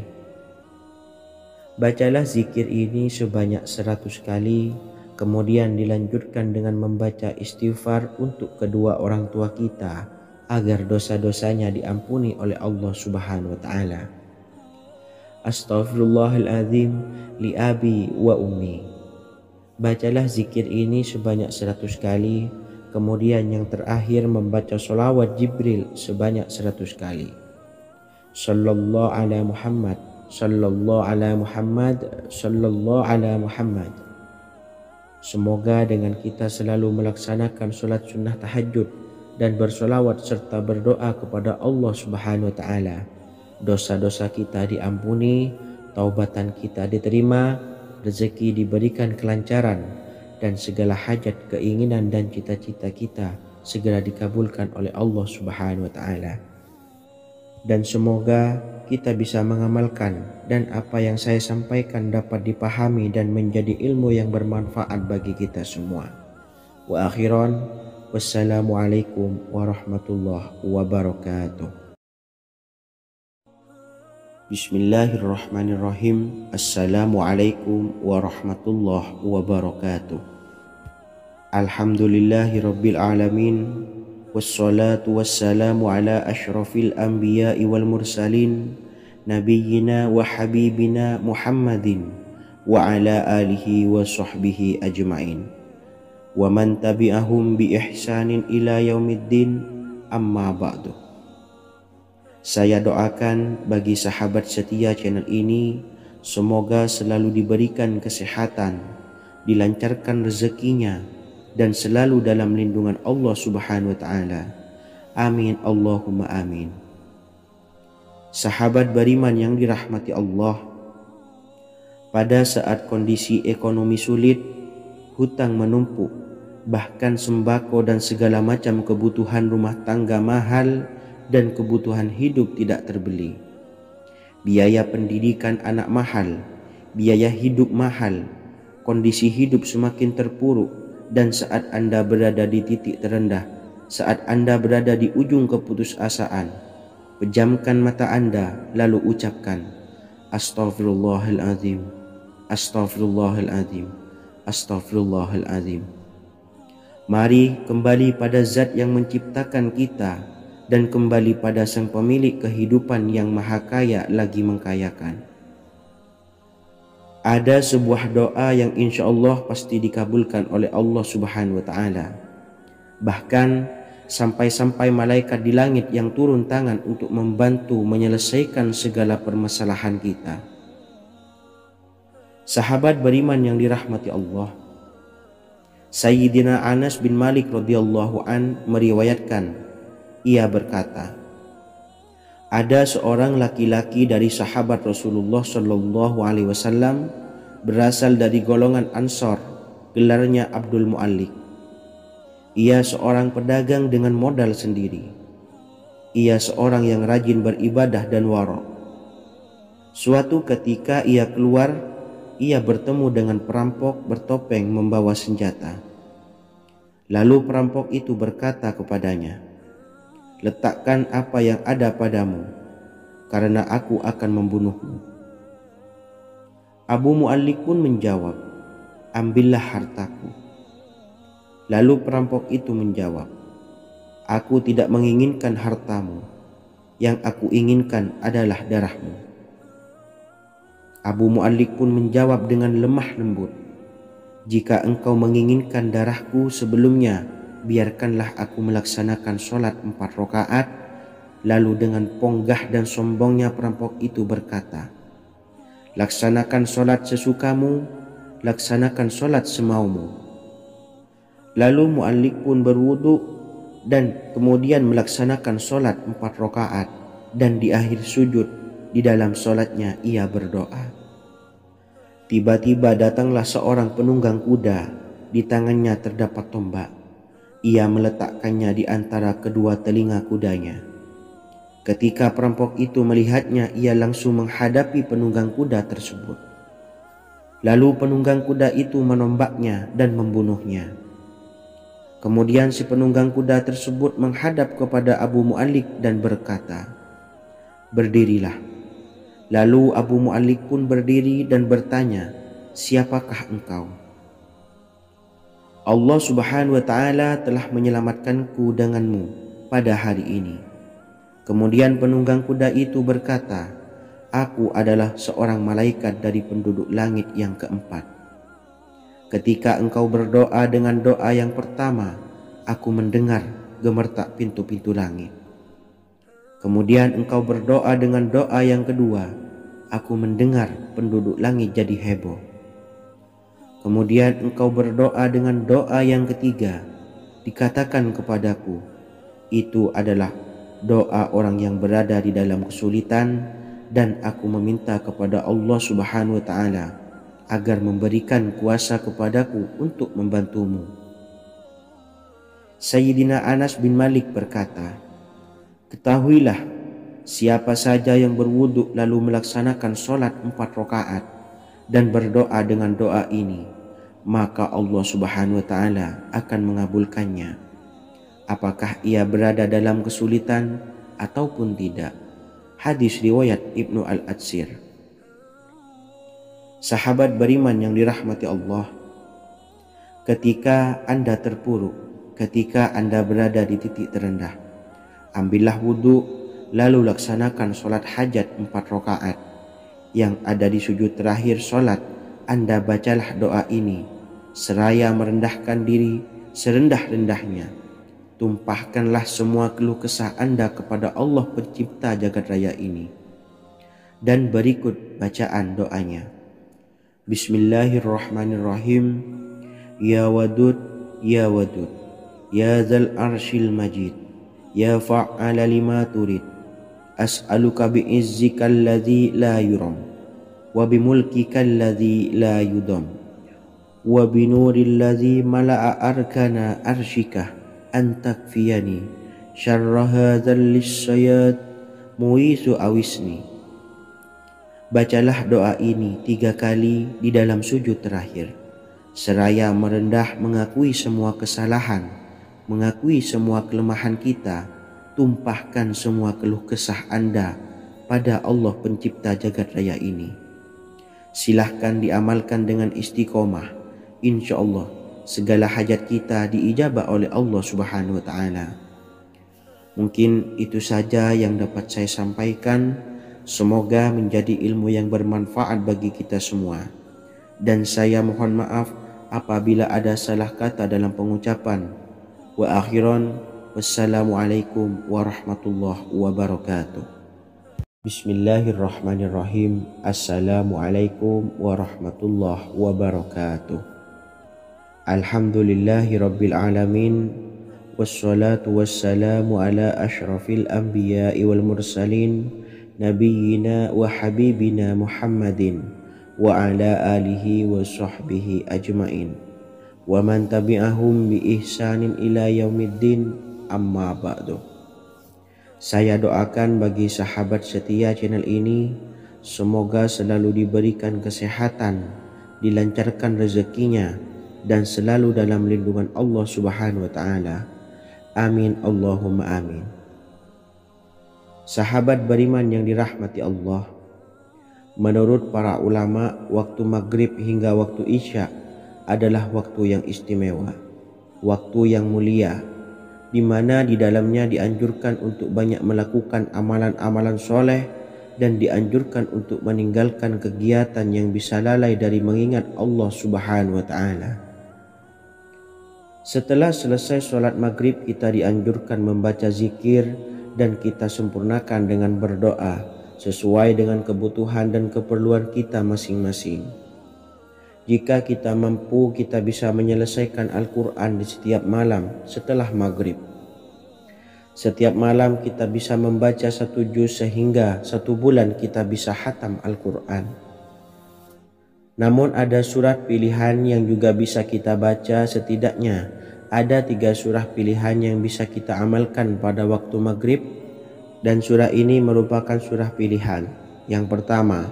Bacalah zikir ini sebanyak 100 kali, kemudian dilanjutkan dengan membaca istighfar untuk kedua orang tua kita agar dosa-dosanya diampuni oleh Allah Subhanahu wa taala. Astaghfirullahaladzim li abi wa ummi. Bacalah zikir ini sebanyak 100 kali, kemudian yang terakhir membaca sholawat Jibril sebanyak 100 kali. Sallallahu ala Muhammad, sallallahu ala Muhammad, sallallahu ala Muhammad. Semoga dengan kita selalu melaksanakan sholat sunnah tahajud dan bersolawat serta berdoa kepada Allah Subhanahu wa taala, dosa-dosa kita diampuni, taubatan kita diterima, rezeki diberikan kelancaran, dan segala hajat, keinginan dan cita-cita kita segera dikabulkan oleh Allah Subhanahu wa taala. Dan semoga kita bisa mengamalkan dan apa yang saya sampaikan dapat dipahami dan menjadi ilmu yang bermanfaat bagi kita semua. Wa akhiran, wassalamualaikum warahmatullahi wabarakatuh. Bismillahirrahmanirrahim. Assalamualaikum warahmatullahi wabarakatuh. Alhamdulillahi rabbil alamin, wassalatu wassalamu ala ashrafil anbiya'i wal mursalin, nabiyyina wa habibina Muhammadin wa ala alihi wa sahbihi ajma'in, wa man tabi'ahum bi ihsanin ila yaumiddin, amma ba'du. Saya doakan bagi sahabat setia channel ini, semoga selalu diberikan kesehatan, dilancarkan rezekinya, dan selalu dalam lindungan Allah Subhanahu wa taala. Amin Allahumma amin. Sahabat beriman yang dirahmati Allah, pada saat kondisi ekonomi sulit, hutang menumpuk, bahkan sembako dan segala macam kebutuhan rumah tangga mahal, dan kebutuhan hidup tidak terbeli. Biaya pendidikan anak mahal, biaya hidup mahal, kondisi hidup semakin terpuruk, dan saat Anda berada di titik terendah, saat Anda berada di ujung keputusasaan, pejamkan mata Anda lalu ucapkan Astaghfirullahaladzim, Astaghfirullahaladzim, Astaghfirullahaladzim. Mari kembali pada Zat yang menciptakan kita dan kembali pada Sang Pemilik kehidupan yang maha kaya lagi mengkayakan. Ada sebuah doa yang insya Allah pasti dikabulkan oleh Allah Subhanahu wa taala. Bahkan sampai-sampai malaikat di langit yang turun tangan untuk membantu menyelesaikan segala permasalahan kita. Sahabat beriman yang dirahmati Allah, Sayyidina Anas bin Malik radhiyallahu an meriwayatkan, ia berkata, ada seorang laki-laki dari sahabat Rasulullah Shallallahu Alaihi Wasallam berasal dari golongan Ansor, gelarnya Abdul Mu'allik. Ia seorang pedagang dengan modal sendiri. Ia seorang yang rajin beribadah dan wara'. Suatu ketika ia keluar, ia bertemu dengan perampok bertopeng membawa senjata. Lalu perampok itu berkata kepadanya, letakkan apa yang ada padamu, karena aku akan membunuhmu. Abu Mu'allik pun menjawab, ambillah hartaku." Lalu perampok itu menjawab, "Aku tidak menginginkan hartamu, yang aku inginkan adalah darahmu." Abu Mu'allik pun menjawab dengan lemah lembut, "Jika engkau menginginkan darahku sebelumnya, biarkanlah aku melaksanakan sholat 4 rakaat." Lalu dengan ponggah dan sombongnya perampok itu berkata, "Laksanakan sholat sesukamu, laksanakan sholat semaumu." Lalu Mu'allik pun berwudu dan kemudian melaksanakan sholat 4 rakaat, dan di akhir sujud di dalam sholatnya ia berdoa. Tiba-tiba datanglah seorang penunggang kuda, di tangannya terdapat tombak. Ia meletakkannya di antara kedua telinga kudanya. Ketika perampok itu melihatnya, ia langsung menghadapi penunggang kuda tersebut. Lalu penunggang kuda itu menombaknya dan membunuhnya. Kemudian si penunggang kuda tersebut menghadap kepada Abu Mu'allik dan berkata, "Berdirilah." Lalu Abu Mu'allik pun berdiri dan bertanya, "Siapakah engkau?" "Allah Subhanahu wa ta'ala telah menyelamatkanku denganmu pada hari ini." Kemudian penunggang kuda itu berkata, "Aku adalah seorang malaikat dari penduduk langit yang keempat. Ketika engkau berdoa dengan doa yang pertama, aku mendengar gemertak pintu-pintu langit. Kemudian engkau berdoa dengan doa yang kedua, aku mendengar penduduk langit jadi heboh. Kemudian engkau berdoa dengan doa yang ketiga, dikatakan kepadaku, itu adalah doa orang yang berada di dalam kesulitan, dan aku meminta kepada Allah Subhanahu wa ta'ala agar memberikan kuasa kepadaku untuk membantumu." Sayyidina Anas bin Malik berkata, "Ketahuilah, siapa saja yang berwudu lalu melaksanakan sholat 4 rakaat dan berdoa dengan doa ini, maka Allah Subhanahu wa ta'ala akan mengabulkannya, apakah ia berada dalam kesulitan ataupun tidak." Hadis riwayat Ibnu Al-Atsir. Sahabat beriman yang dirahmati Allah, ketika Anda terpuruk, ketika Anda berada di titik terendah, ambillah wudu, lalu laksanakan sholat hajat 4 rakaat. Yang ada di sujud terakhir sholat, Anda bacalah doa ini, seraya merendahkan diri serendah-rendahnya. Tumpahkanlah semua keluh kesah Anda kepada Allah pencipta jagat raya ini. Dan berikut bacaan doanya. Bismillahirrahmanirrahim. Ya Wadud, Ya Wadud, Ya Dzal Arsyil Majid, Ya Fa'ala lima turid, as'aluka bi'izzika alladzi la yuram, wa bimulkika alladzi la yudam, wa binuril ladzi mala'a arkana arsyika, an takfiyani syarra hadzal lisyayat muisu awisni. Bacalah doa ini 3 kali di dalam sujud terakhir, seraya merendah mengakui semua kesalahan, mengakui semua kelemahan kita. Tumpahkan semua keluh kesah Anda pada Allah pencipta jagat raya ini. Silahkan diamalkan dengan istiqomah. Insya Allah segala hajat kita diijabah oleh Allah Subhanahu wa ta'ala. Mungkin itu saja yang dapat saya sampaikan. Semoga menjadi ilmu yang bermanfaat bagi kita semua. Dan saya mohon maaf apabila ada salah kata dalam pengucapan. Wa akhiran, wassalamualaikum warahmatullahi wabarakatuh. Bismillahirrahmanirrahim. Assalamualaikum warahmatullahi wabarakatuh. Alhamdulillahi rabbil alamin, wassalatu wassalamu ala ashrafil anbiya'i wal mursalin, nabiyyina wa habibina Muhammadin wa ala alihi wa sahbihi ajmain, wa man tabi'ahum bi ihsanin ila yaumiddin, amma ba'du. Saya doakan bagi sahabat setia channel ini, semoga selalu diberikan kesehatan, dilancarkan rezekinya, dan selalu dalam lindungan Allah Subhanahu wa ta'ala. Amin Allahumma amin. Sahabat beriman yang dirahmati Allah, menurut para ulama, waktu maghrib hingga waktu isya adalah waktu yang istimewa, waktu yang mulia, di mana di dalamnya dianjurkan untuk banyak melakukan amalan-amalan soleh dan dianjurkan untuk meninggalkan kegiatan yang bisa lalai dari mengingat Allah Subhanahu wa Ta'ala. Setelah selesai sholat maghrib, kita dianjurkan membaca zikir dan kita sempurnakan dengan berdoa sesuai dengan kebutuhan dan keperluan kita masing-masing. Jika kita mampu, kita bisa menyelesaikan Al-Quran di setiap malam setelah maghrib. Setiap malam kita bisa membaca 1 juz sehingga 1 bulan kita bisa khatam Al-Quran. Namun ada surat pilihan yang juga bisa kita baca. Setidaknya ada 3 surah pilihan yang bisa kita amalkan pada waktu maghrib, dan surah ini merupakan surah pilihan. Yang pertama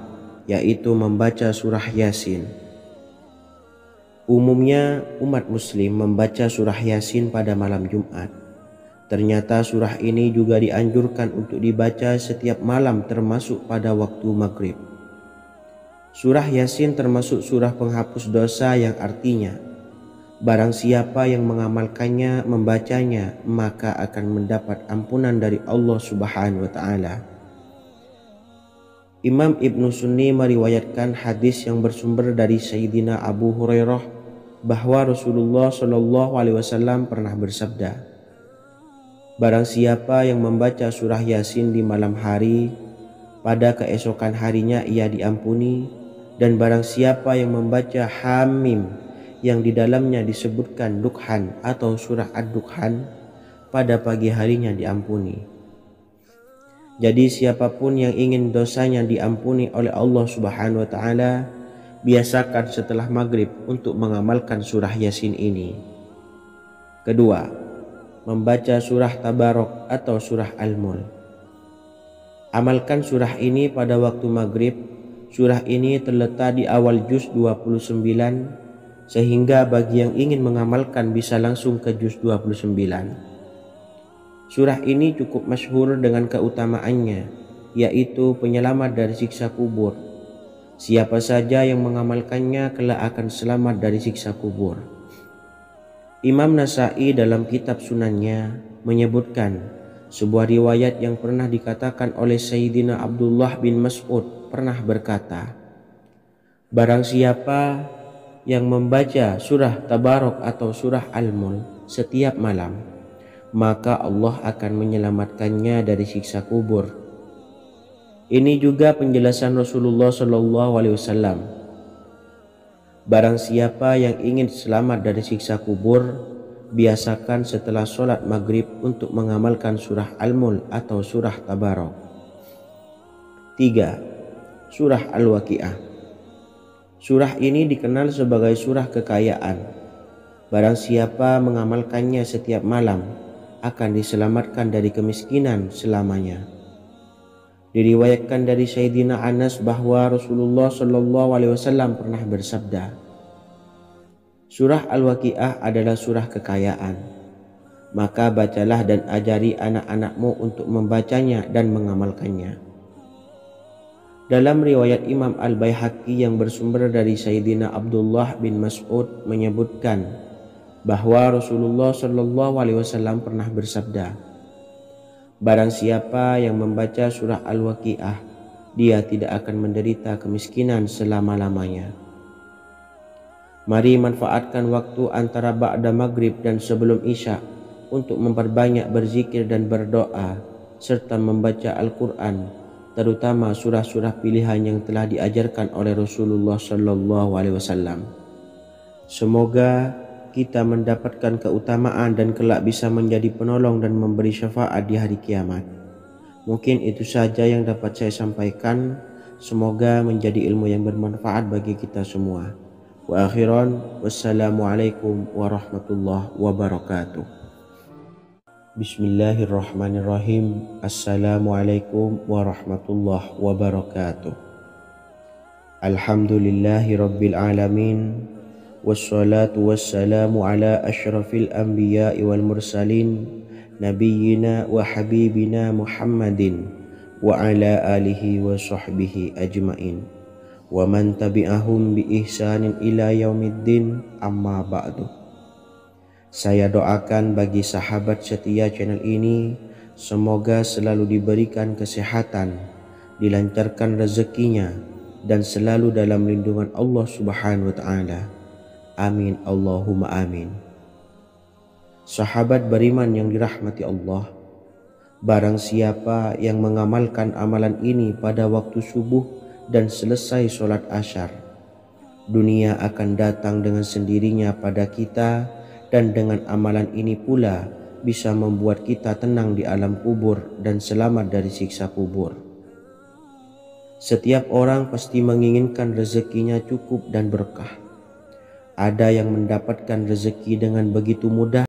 yaitu membaca surah Yasin. Umumnya umat muslim membaca surah Yasin pada malam Jumat. Ternyata surah ini juga dianjurkan untuk dibaca setiap malam termasuk pada waktu maghrib. Surah Yasin termasuk surah penghapus dosa, yang artinya barang siapa yang mengamalkannya, membacanya, maka akan mendapat ampunan dari Allah Subhanahu wa Ta'ala. Imam Ibnu Sunni meriwayatkan hadis yang bersumber dari Sayyidina Abu Hurairah bahwa Rasulullah SAW pernah bersabda, barang siapa yang membaca surah Yasin di malam hari, pada keesokan harinya ia diampuni. Dan barang siapa yang membaca Hamim yang di dalamnya disebutkan Dukhan atau surah Ad-Dukhan, pada pagi harinya diampuni. Jadi siapapun yang ingin dosanya diampuni oleh Allah Subhanahu wa Ta'ala, biasakan setelah maghrib untuk mengamalkan surah Yasin ini. Kedua, membaca surah Tabarok atau surah Al-Mulk. Amalkan surah ini pada waktu maghrib. Surah ini terletak di awal juz 29, sehingga bagi yang ingin mengamalkan bisa langsung ke juz 29. Surah ini cukup masyhur dengan keutamaannya, yaitu penyelamat dari siksa kubur. Siapa saja yang mengamalkannya kelak akan selamat dari siksa kubur. Imam Nasa'i dalam kitab Sunannya menyebutkan sebuah riwayat yang pernah dikatakan oleh Sayyidina Abdullah bin Mas'ud pernah berkata, barang siapa yang membaca surah Tabarok atau surah Al-Mulk setiap malam, maka Allah akan menyelamatkannya dari siksa kubur. Ini juga penjelasan Rasulullah SAW. Barang siapa yang ingin selamat dari siksa kubur, biasakan setelah sholat maghrib untuk mengamalkan surah Al-Mulk atau surah Tabarok. 3. Surah Al-Waqi'ah. Surah ini dikenal sebagai surah kekayaan. Barang siapa mengamalkannya setiap malam akan diselamatkan dari kemiskinan selamanya. Diriwayatkan dari Sayyidina Anas bahwa Rasulullah SAW pernah bersabda, surah Al-Waqi'ah adalah surah kekayaan. Maka bacalah dan ajari anak-anakmu untuk membacanya dan mengamalkannya. Dalam riwayat Imam Al-Baihaqi yang bersumber dari Sayyidina Abdullah bin Mas'ud menyebutkan bahwa Rasulullah SAW pernah bersabda, barang siapa yang membaca surah Al-Waqi'ah, dia tidak akan menderita kemiskinan selama-lamanya. Mari manfaatkan waktu antara ba'da maghrib dan sebelum isya untuk memperbanyak berzikir dan berdoa serta membaca Al-Quran, terutama surah-surah pilihan yang telah diajarkan oleh Rasulullah SAW. Semoga kita mendapatkan keutamaan dan kelak bisa menjadi penolong dan memberi syafaat di hari kiamat. Mungkin itu saja yang dapat saya sampaikan. Semoga menjadi ilmu yang bermanfaat bagi kita semua. Wa akhiran, wassalamualaikum warahmatullahi wabarakatuh. Bismillahirrahmanirrahim. Assalamualaikum warahmatullahi wabarakatuh. Alhamdulillahi rabbil alamin. Wassalatu wassalamu ala ashrafil anbiya'i wal mursalin, nabiyyina wa habibina Muhammadin wa ala alihi wa sahbihi ajmain. wa man tabi'ahum bi ihsanin ila yaumiddin, amma ba'du. Saya doakan bagi sahabat setia channel ini, semoga selalu diberikan kesehatan, dilancarkan rezekinya, dan selalu dalam lindungan Allah Subhanahu wa Ta'ala. Amin Allahumma amin. Sahabat beriman yang dirahmati Allah, barang siapa yang mengamalkan amalan ini pada waktu subuh dan selesai sholat asyar, dunia akan datang dengan sendirinya pada kita, dan dengan amalan ini pula bisa membuat kita tenang di alam kubur dan selamat dari siksa kubur. Setiap orang pasti menginginkan rezekinya cukup dan berkah. Ada yang mendapatkan rezeki dengan begitu mudah,